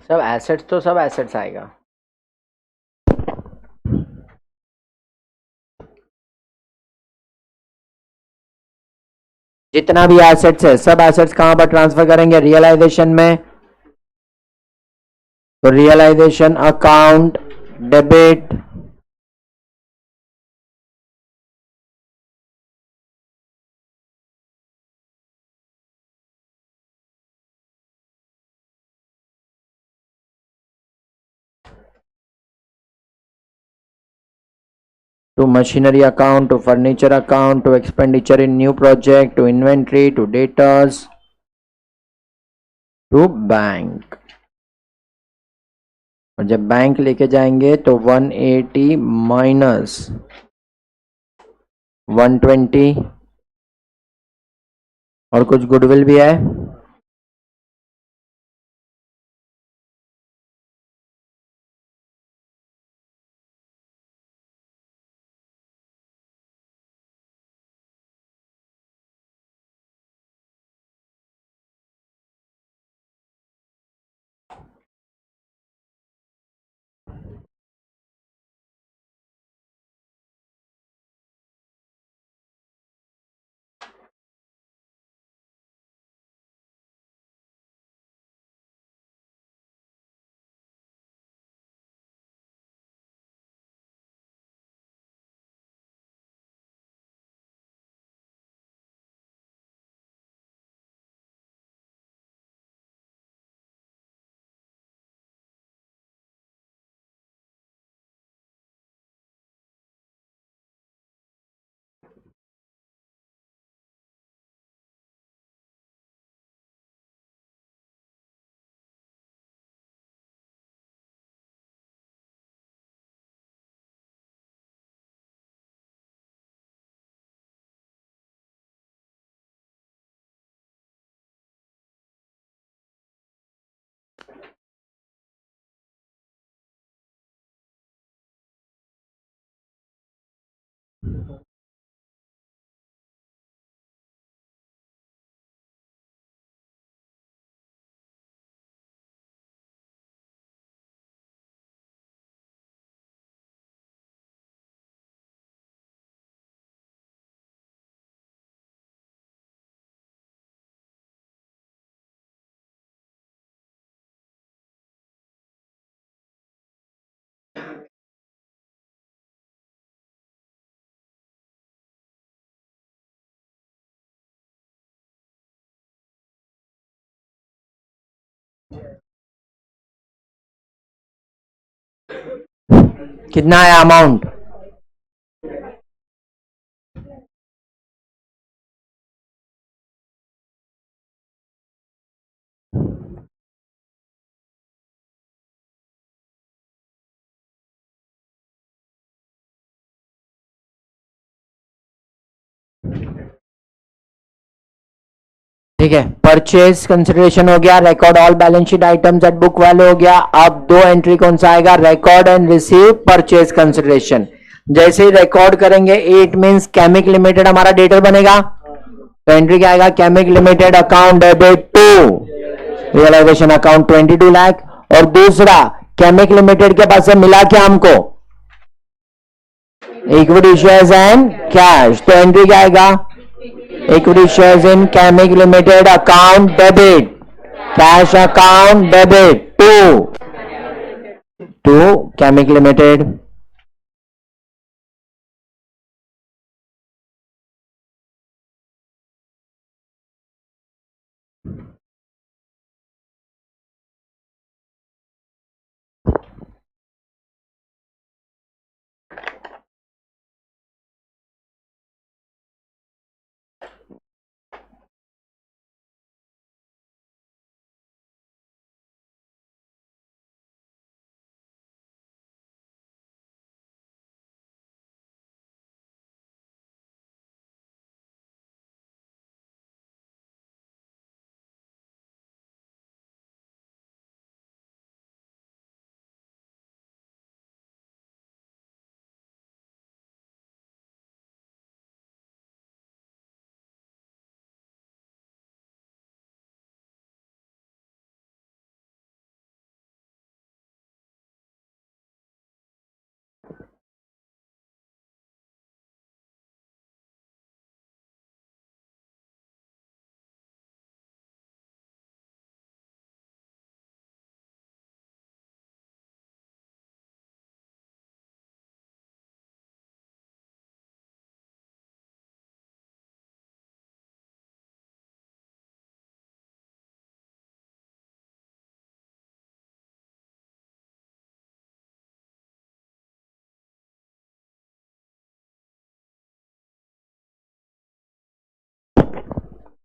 सब एसेट्स, तो सब एसेट्स आएगा। जितना भी एसेट्स है सब एसेट्स कहां पर ट्रांसफर करेंगे, रियलाइजेशन में। तो realisation account debit to machinery account, to furniture account, to expenditure in new project, to inventory, to debtors, to bank. और जब बैंक लेके जाएंगे तो 180 माइनस 120 और कुछ गुडविल भी है। कितना है अमाउंट? ठीक है, परचेज कंसिडरेशन हो गया, record all balance sheet items at book value हो गया। अब दो एंट्री कौन सा आएगा? Record and receive purchase consideration. जैसे ही रिकॉर्ड करेंगे, इट मींस केमिक लिमिटेड हमारा डेटर बनेगा, तो एंट्री क्या आएगा? Chemic limited account debit to realisation account 22 lakh. और दूसरा, केमिक लिमिटेड के पास से मिला क्या हमको? इक्विटी शेयर्स एंड कैश, तो एंट्री क्या आएगा? Equity shares in Chemic limited account debit, cash account debit to Chemic Limited.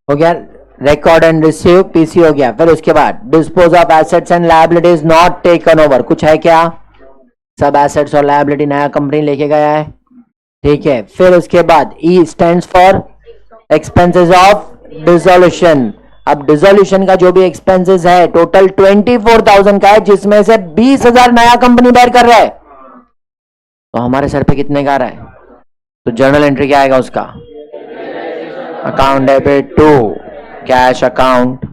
हो गया, रिकॉर्ड एंड रिसीव पीसी हो गया। फिर उसके बाद dispose of assets and liabilities not taken over, कुछ है क्या? सब एसेट्स और लायबिलिटी नया कंपनी लेके गया है, ठीक है। फिर उसके बाद ई stands for expenses of dissolution. अब डिसोल्यूशन का जो भी एक्सपेंसेस है टोटल 24,000 का है, जिसमें से 20,000 नया कंपनी बेयर कर रहा है, तो हमारे सर पे कितने का आ रहा है? तो जर्नल एंट्री क्या आएगा उसका? Account debit to cash account.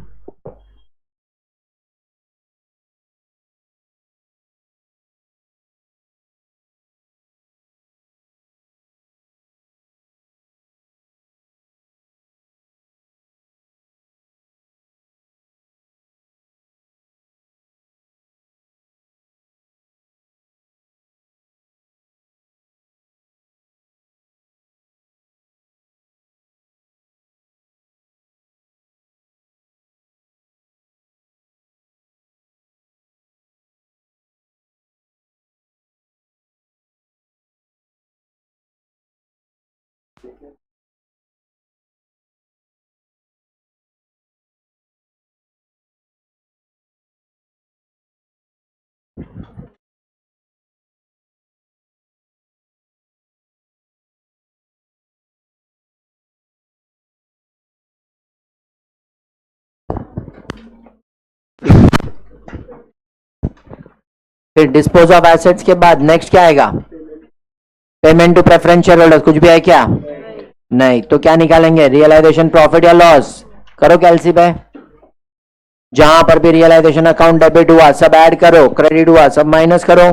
फिर डिस्पोज ऑफ एसेट्स के बाद नेक्स्ट क्या आएगा? Payment to preference shareholders, कुछ भी है क्या? नहीं, तो क्या निकालेंगे? रियलाइजेशन प्रॉफिट या लॉस। करो कैलसी पे, जहां पर भी रियलाइजेशन अकाउंट डेबिट हुआ सब ऐड करो, क्रेडिट हुआ सब माइनस करो।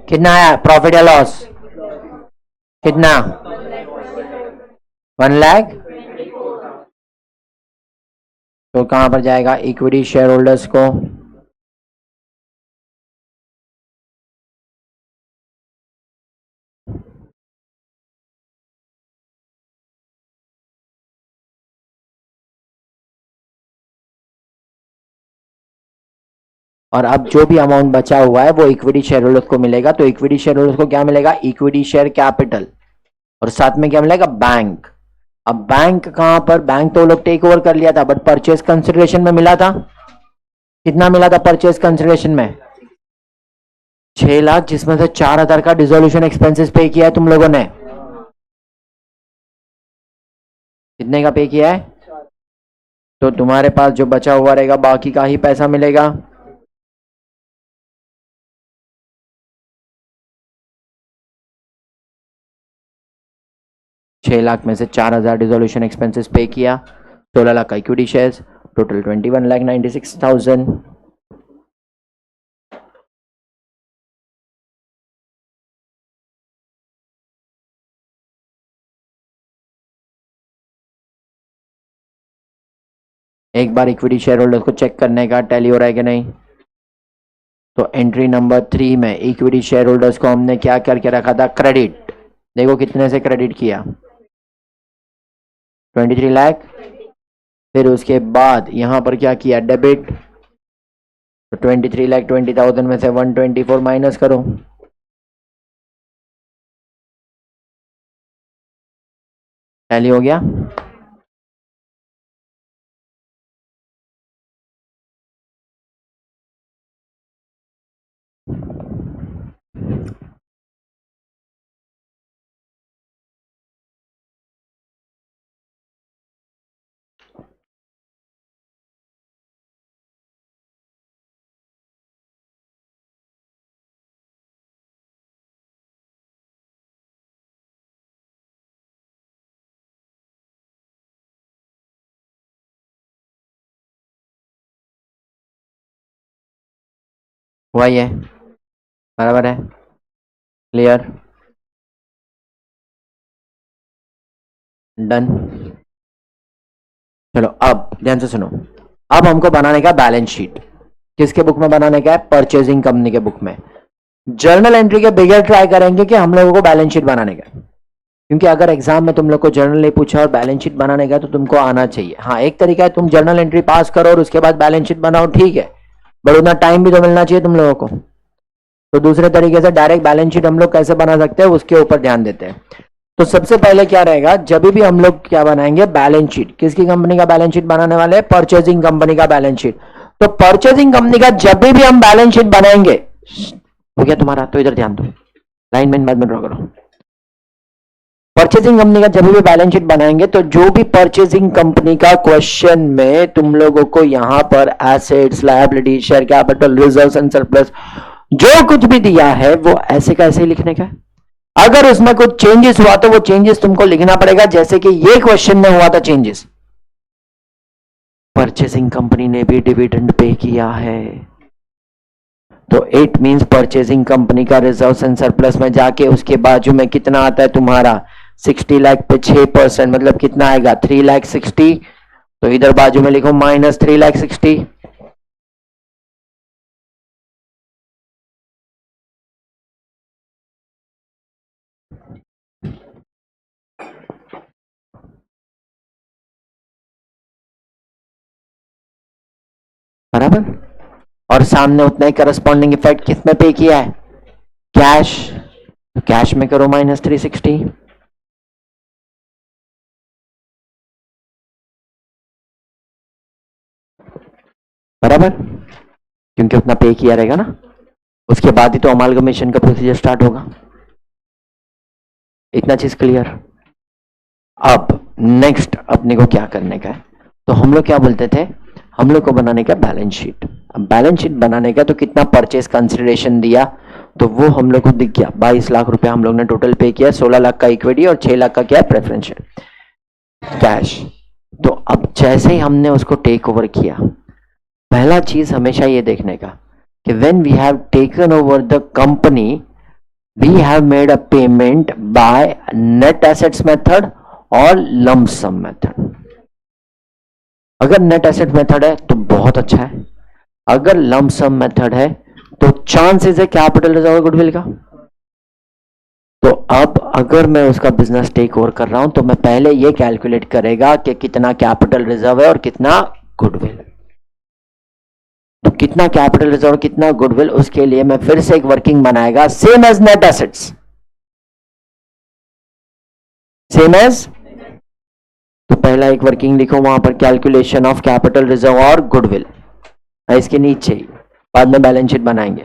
कितना आया प्रॉफिट या लॉस? कितना? 1,00,000। तो कहां पर जाएगा? इक्विटी शेयर होल्डर्स को। और अब जो भी अमाउंट बचा हुआ है वो इक्विटी शेयर होल्डर्स को मिलेगा। तो इक्विटी शेयर होल्डर्स को क्या मिलेगा? इक्विटी शेयर कैपिटल, और साथ में क्या मिलेगा? बैंक। अब बैंक कहां पर? बैंक तो लोग टेक ओवर कर लिया था, बट परचेज कंसिडरेशन में मिला था। कितना मिला था परचेज कंसिडरेशन में? 6,00,000, जिसमें से 4,000 का डिसोल्यूशन एक्सपेंसेस पे किया है तुम लोगों ने। कितने का पे किया है? तो तुम्हारे पास जो बचा हुआ रहेगा बाकी का ही पैसा मिलेगा। ₹6,00,000 में से 4,000 डिसोल्यूशन एक्सपेंसेस पे किया, 16,00,000 का इक्विटी शेयर्स, टोटल 21,96,000। एक बार इक्विटी शेयर होल्डर्स को चेक करने का टैली हो रहा है कि नहीं। तो एंट्री नंबर 3 में इक्विटी शेयर होल्डर्स को हमने क्या करके रखा था? क्रेडिट। देखो कितने से क्रेडिट किया? 23,00,000। फिर उसके बाद यहां पर क्या किया? डेबिट। तो 23,20,000 में से 124 माइनस करो। टैली हो गया। वही है, बराबर है, क्लियर, डन। चलो अब ध्यान से सुनो। अब हमको बनाने का बैलेंस शीट। किसके बुक में बनाने का है? परचेजिंग कंपनी के बुक में। जर्नल एंट्री के बगैर ट्राई करेंगे कि हम लोगों को बैलेंस शीट बनाने का, क्योंकि अगर एग्जाम में तुम लोग को जर्नल नहीं पूछा और बैलेंस शीट बनाने का तो तुमको आना चाहिए। हाँ, एक तरीका है तुम जर्नल एंट्री पास करो और उसके बाद बैलेंस शीट बनाओ, ठीक है, बट उतना टाइम भी तो मिलना चाहिए तुम लोगों को। तो दूसरे तरीके से डायरेक्ट बैलेंस शीट हम लोग कैसे बना सकते हैं उसके ऊपर ध्यान देते हैं। तो सबसे पहले क्या रहेगा? जब भी हम लोग क्या बनाएंगे? Balance sheet. किसकी कंपनी का बैलेंस शीट बनाने वाले हैं? परचेजिंग कंपनी का बैलेंस शीट। तो परचेजिंग कंपनी का जब भी हम बैलेंस शीट बनाएंगे, हो गया तुम्हारा? तो इधर ध्यान दो, लाइन में बाद में ड्रॉ करो। परचेजिंग कंपनी का जब भी बैलेंस शीट बनाएंगे तो जो भी परचेजिंग कंपनी का क्वेश्चन में तुम लोगों को यहां पर assets, liability, share capital, reserves and surplus जो कुछ भी दिया है वो ऐसे का ऐसे ही लिखने का। अगर उसमें कुछ चेंजेस हुआ तो वो चेंजेस तुमको लिखना पड़ेगा, जैसे कि ये क्वेश्चन में हुआ था चेंजेस। परचेसिंग कंपनी ने भी डिविडेंड पे किया है, तो इट मींस परचेसिंग कंपनी का रिजर्व्स एंड सरप्लस में जाके उसके बाजू में कितना आता है तुम्हारा? 60 लाख पे 6%, मतलब कितना आएगा? 3,60,000। तो इधर बाजू में लिखो माइनस 3,60,000। बराबर। और सामने उतना ही करस्पॉन्डिंग इफेक्ट किसमें पे किया है? कैश। तो कैश में करो माइनस 360। बराबर, क्योंकि उतना पे किया रहेगा ना, उसके बाद ही तो अमालगमेशन का प्रोसीजर स्टार्ट होगा। इतना चीज क्लियर। अब नेक्स्ट अपने को क्या करने का है? तो हम लोग क्या बोलते थे? हम लोग को बनाने का बैलेंस शीट। अब बैलेंस शीट बनाने का तो कितना परचेज कंसिडरेशन दिया, तो वो हम लोग को दिख गया। 22 लाख रुपए हम लोग ने टोटल पे किया, 16 लाख का इक्विटी और 6 लाख का क्या है? Preferential cash. तो अब जैसे ही हमने उसको टेक ओवर किया, पहला चीज हमेशा ये देखने का कि when we have taken over the company, we have made a payment by net assets method और lump sum method. अगर नेट एसेट मेथड है तो बहुत अच्छा है, अगर लंप सम मेथड है तो चांसेस है कैपिटल रिजर्व गुडविल का. तो अब अगर मैं उसका बिजनेस टेक ओवर कर रहा हूं तो मैं पहले ये कैलकुलेट करेगा कि कितना कैपिटल रिजर्व है और कितना गुडविल. तो कितना कैपिटल रिजर्व कितना गुडविल, उसके लिए मैं फिर से एक वर्किंग बनाएगा same as net assets, same as. तो पहला एक वर्किंग लिखो वहां पर, कैलकुलेशन ऑफ कैपिटल रिजर्व और गुडविल. इसके नीचे ही बाद में बैलेंस शीट बनाएंगे.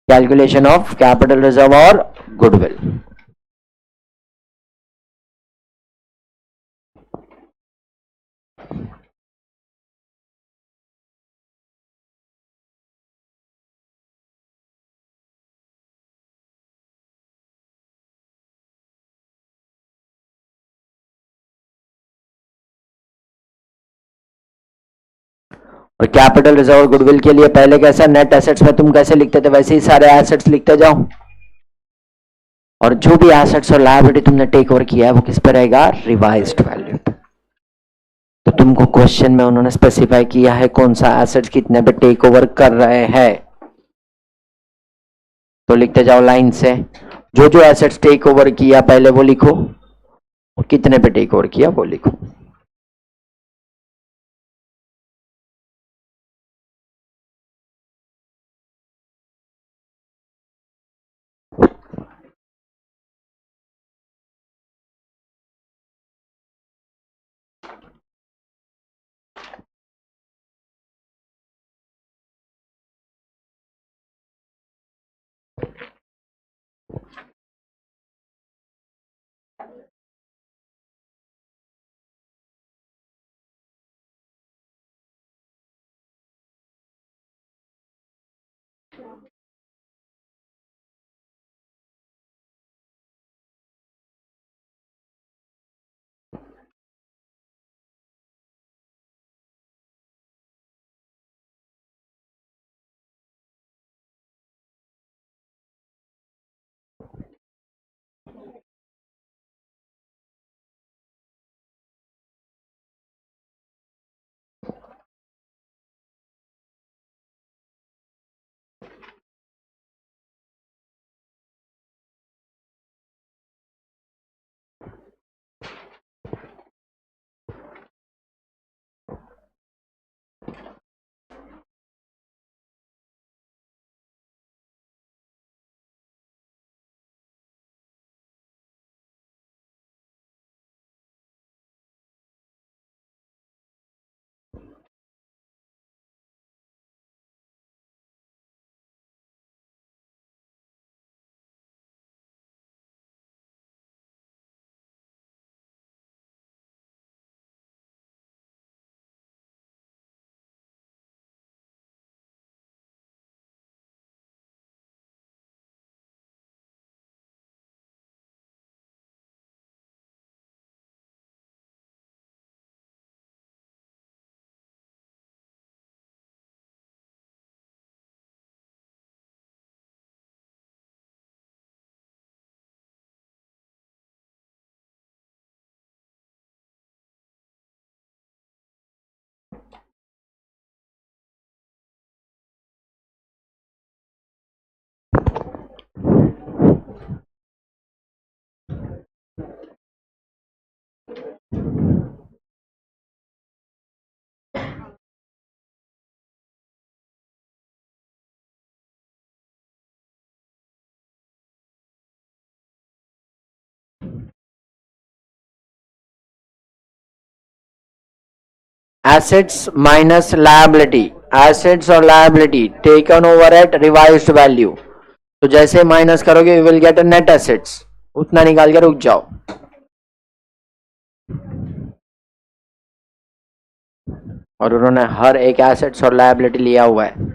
कैलकुलेशन ऑफ कैपिटल रिजर्व और गुडविल. और कैपिटल रिजर्व और गुडविल के लिए पहले कैसा, नेट एसेट्स में तुम कैसे लिखते थे वैसे ही सारे एसेट्स लिखते जाओ, और जो भी एसेट्स और लायबिलिटी तुमने टेक ओवर किया है वो किस पे रहेगा, रिवाइज्ड वैल्यू पे. तो तुमको क्वेश्चन में उन्होंने स्पेसिफाई किया है कौन सा एसेट्स कितने पे टेक ओवर कर रहे हैं, तो लिखते जाओ लाइन से. जो जो एसेट्स टेक ओवर किया पहले वो लिखो, और कितने पे टेक ओवर किया वो लिखो. एसेट्स माइनस लायबिलिटी, एसेट्स और liability taken over at revised value. तो जैसे माइनस करोगे you will get a net assets, उतना निकाल के रुक जाओ. और उन्होंने हर एक एसेट्स और लायबिलिटी लिया हुआ है.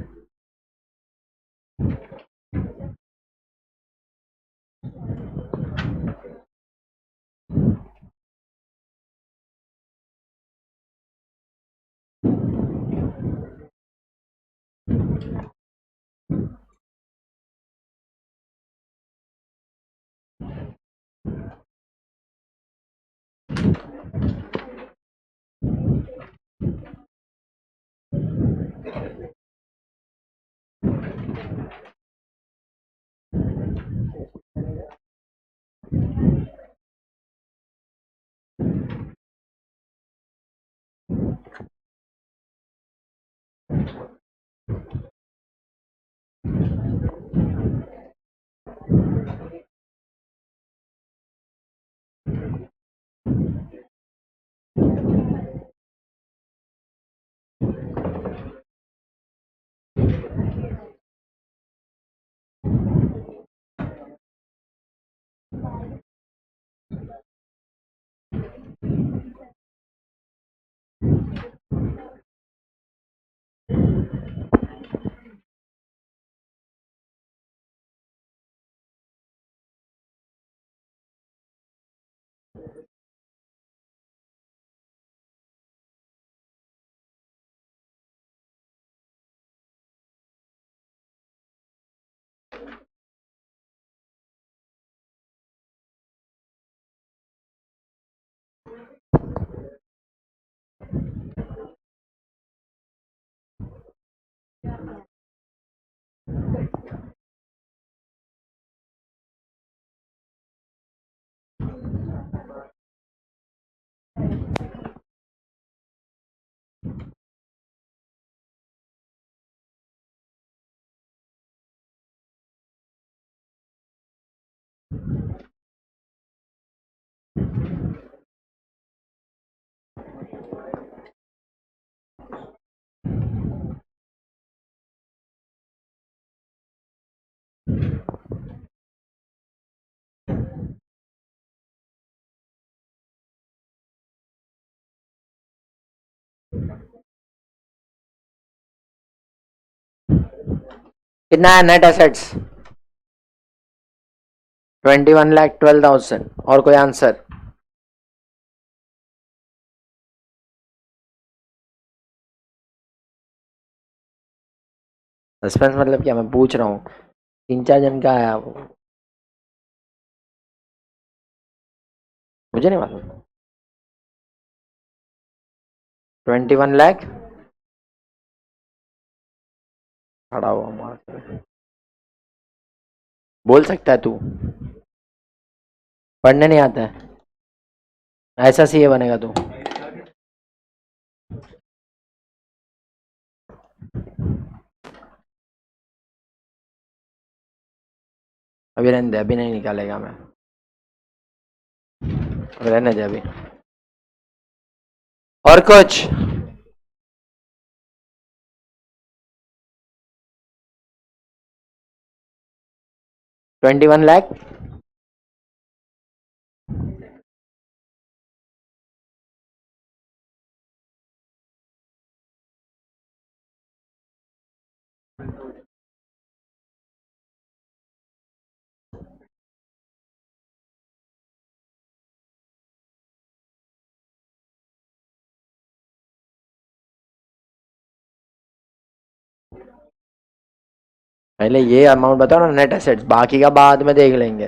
कितना है नेट एसेट्स? 21,12,000। और कोई आंसर? सस्पेंस मतलब क्या, मैं पूछ रहा हूँ, 3-4 जन का आया वो, मुझे नहीं मालूम। 21 लाख खड़ा हुआ मार, बोल सकता है तू? पढ़ने नहीं आता है? ऐसा सीए बनेगा तू? अभी रहने दे, अभी नहीं निकालेगा मैं, अभी रहने दे अभी। और कुछ? ₹21 लाख। पहले ये अमाउंट बताओ ना, नेट एसेट्स, बाकी का बाद में देख लेंगे।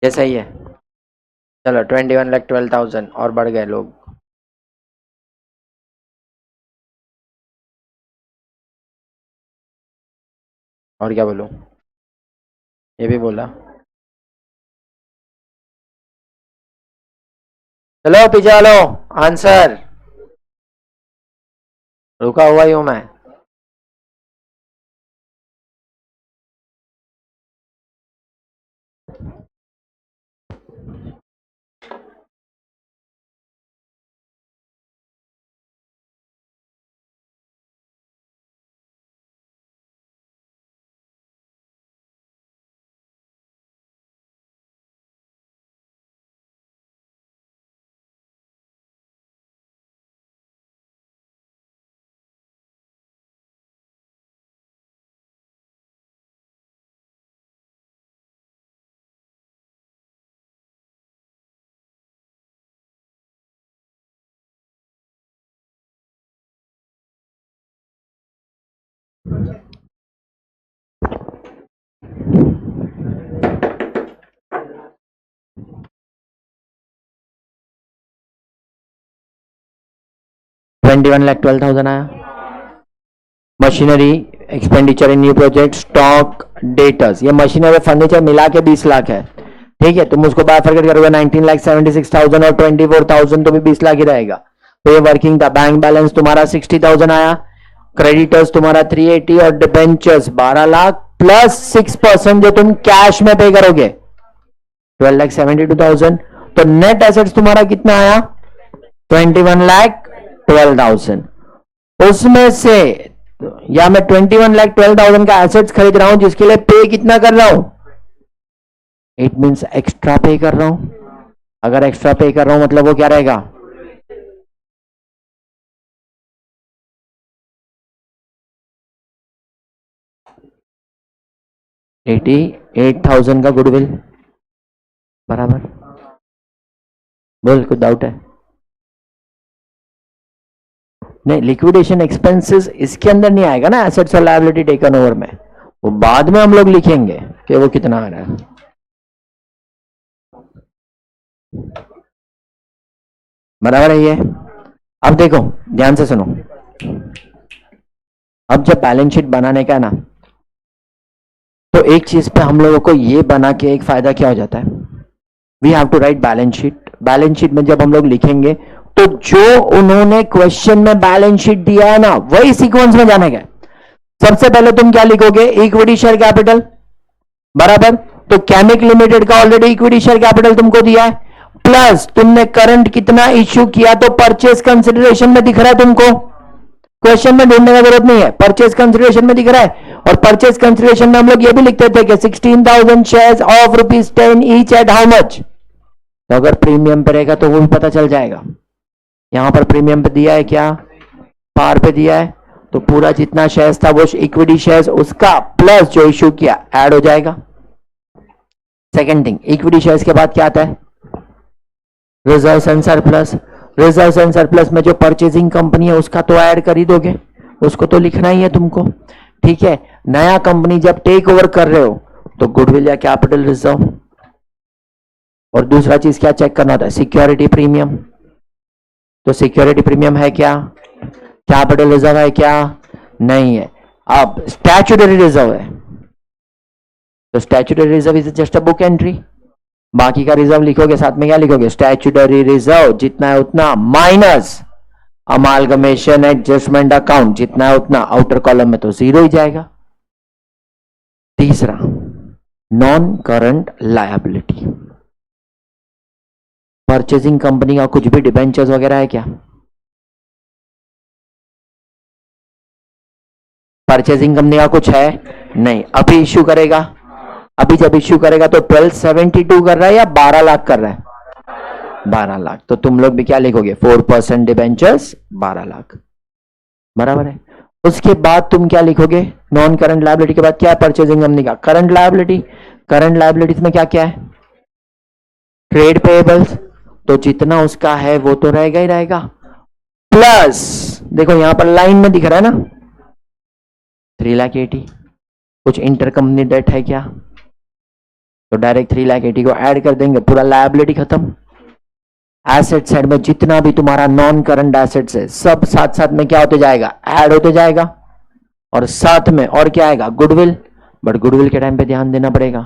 ये सही है। चलो 21,12,000 और बढ़ गए लोग। और क्या बोलूं? ये भी बोला। चलो पीछे वालो, आंसर। रुका हुआ ही हूं मैं। 21,12,000 आया। Machinery expenditure in new project, stock, debtors, ये मशीनरी फर्नीचर मिला के 20 लाख है, ठीक है। तुम उसको बायफरकेट करोगे 19,76,000 और 24,000 तो भी 20 लाख ही रहेगा। तो ये वर्किंग था। बैंक बैलेंस तुम्हारा 60,000 आया, क्रेडिटर्स तुम्हारा 380 और डिबेंचर्स 12 लाख प्लस 6% जो तुम कैश में पे करोगे 12,72,000। तो नेट एसेट्स तुम्हारा कितना आया 21,12,000। उसमें से या मैं 21,12,000 का एसेट्स खरीद रहा हूं जिसके लिए पे कितना कर रहा हूं, इट मींस एक्स्ट्रा पे कर रहा हूं। अगर एक्स्ट्रा पे कर रहा हूं मतलब वो क्या रहेगा, $88,000 का गुडविल बराबर। बोल, कुछ डाउट है? नहीं, लिक्विडेशन एक्सपेंसेस इसके अंदर नहीं आएगा ना, एसेट्स और लायबिलिटी टेकन ओवर में। वो बाद में हम लोग लिखेंगे कि वो कितना आ रहा है। बराबर है ये। अब देखो ध्यान से सुनो, अब जब बैलेंस शीट बनाने का है ना, तो एक चीज पे हम लोगों को ये बना के एक फायदा क्या हो जाता है, we have to write balance sheet. Balance sheet में जब हम लोग लिखेंगे तो जो उन्होंने क्वेश्चन में बैलेंस शीट दिया है ना वही सीक्वेंस में जाने का। सबसे पहले तुम क्या लिखोगे, इक्विटी शेयर कैपिटल बराबर। तो केमिक लिमिटेड का ऑलरेडी इक्विटी शेयर कैपिटल तुमको दिया है, प्लस तुमने करंट कितना इश्यू किया तो परचेज कंसिडरेशन में दिख रहा है तुमको, क्वेश्चन में ढूंढने का जरूरत नहीं है, परचेज कंसिडरेशन में दिख रहा है। और परचेज कंसिडरेशन में हम लोग ये भी लिखते थे कि 16,000 shares of ₹10 each eight how much. तो अगर प्रीमियम पे रहेगा तो वो भी पता चल जाएगा। यहां पर प्रीमियम पे दिया है क्या, पार पे दिया है, तो पूरा जितना शेयर्स था वो इक्विटी शेयर्स उसका प्लस जो इश्यू किया ऐड हो जाएगा। सेकंड थिंग, इक्विटी शेयर्स के बाद क्या आता है, reserves and surplus. Reserves and surplus में जो परचेजिंग कंपनी है उसका तो ऐड कर ही दोगे, उसको तो लिखना ही है तुमको, ठीक है। नया कंपनी जब टेक ओवर कर रहे हो तो गुडविल या कैपिटल रिजर्व। और दूसरा चीज क्या चेक करना होता है, सिक्योरिटी प्रीमियम। तो सिक्योरिटी प्रीमियम है क्या, कैपिटल रिजर्व है क्या, नहीं है। अब स्टैट्यूटरी रिजर्व है, तो statutory reserve is just a book entry. बाकी का रिजर्व लिखोगे साथ में क्या लिखोगे, स्टैट्यूटरी रिजर्व जितना है उतना माइनस अमालगमेशन एडजस्टमेंट अकाउंट जितना है उतना, आउटर कॉलम में तो जीरो ही जाएगा। तीसरा, non current liability. Purchasing company का कुछ भी डिबेंचर्स वगैरह है क्या, परचेजिंग कंपनी का कुछ है नहीं, अभी इश्यू करेगा। अभी जब इश्यू करेगा तो 1272 कर रहा है या 12 लाख कर रहा है, 12 लाख। तो तुम लोग भी क्या लिखोगे, 4% डिबेंचर्स 12 लाख बराबर है। उसके बाद तुम क्या लिखोगे, नॉन करंट लायबिलिटी के बाद क्या है, परचेजिंग कंपनी का करंट लायबिलिटी। करंट लायबिलिटीज में क्या क्या है, ट्रेड पेएबल्स, तो जितना उसका है वो तो रहेगा ही रहेगा, प्लस देखो यहां पर लाइन में दिख रहा है ना 3,80,000। कुछ इंटर कंपनी डेट है क्या, तो डायरेक्ट 3,80,000 को ऐड कर देंगे, पूरा लायबिलिटी खत्म। एसेट साइड में जितना भी तुम्हारा नॉन करंट एसेट्स है सब साथ साथ में क्या होते जाएगा, ऐड होते जाएगा। और साथ में और क्या आएगा, गुडविल। बट गुडविल के टाइम पे ध्यान देना पड़ेगा,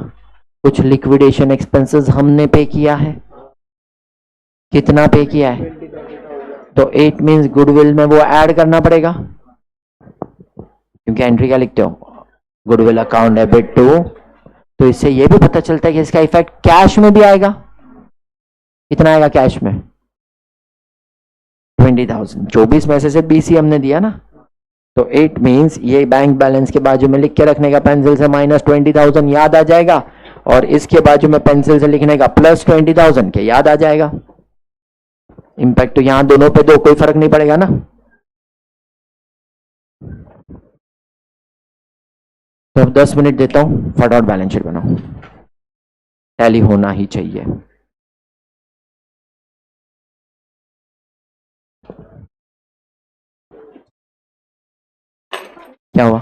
कुछ लिक्विडेशन एक्सपेंसेस हमने पे किया है, कितना पे किया है, तो इट मींस गुडविल में वो ऐड करना पड़ेगा। क्योंकि एंट्री क्या लिखते हो, गुडविल अकाउंट डेबिट टू। तो इससे ये भी पता चलता है कि इसका इफेक्ट कैश में भी आएगा। कितना आएगा कैश में, 20,000। 24 में से 20 ही हमने दिया ना, तो इट मींस ये बैंक बैलेंस के बाजू में लिख के रखने का पेंसिल से -20,000 याद आ जाएगा, और इसके बाजू में पेंसिल से लिखने का +20,000 के याद आ जाएगा। इंपैक्ट तो यहां दोनों पे दो, कोई फर्क नहीं पड़ेगा ना। तो अब 10 मिनट देता हूं, फटाफट बैलेंस शीट बनाओ, टैली होना ही चाहिए। क्या हुआ,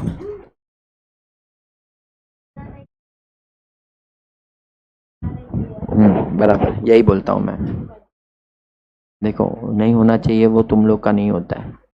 बराबर यही बोलता हूं मैं। देखो नहीं होना चाहिए वो तुम लोग का नहीं होता है,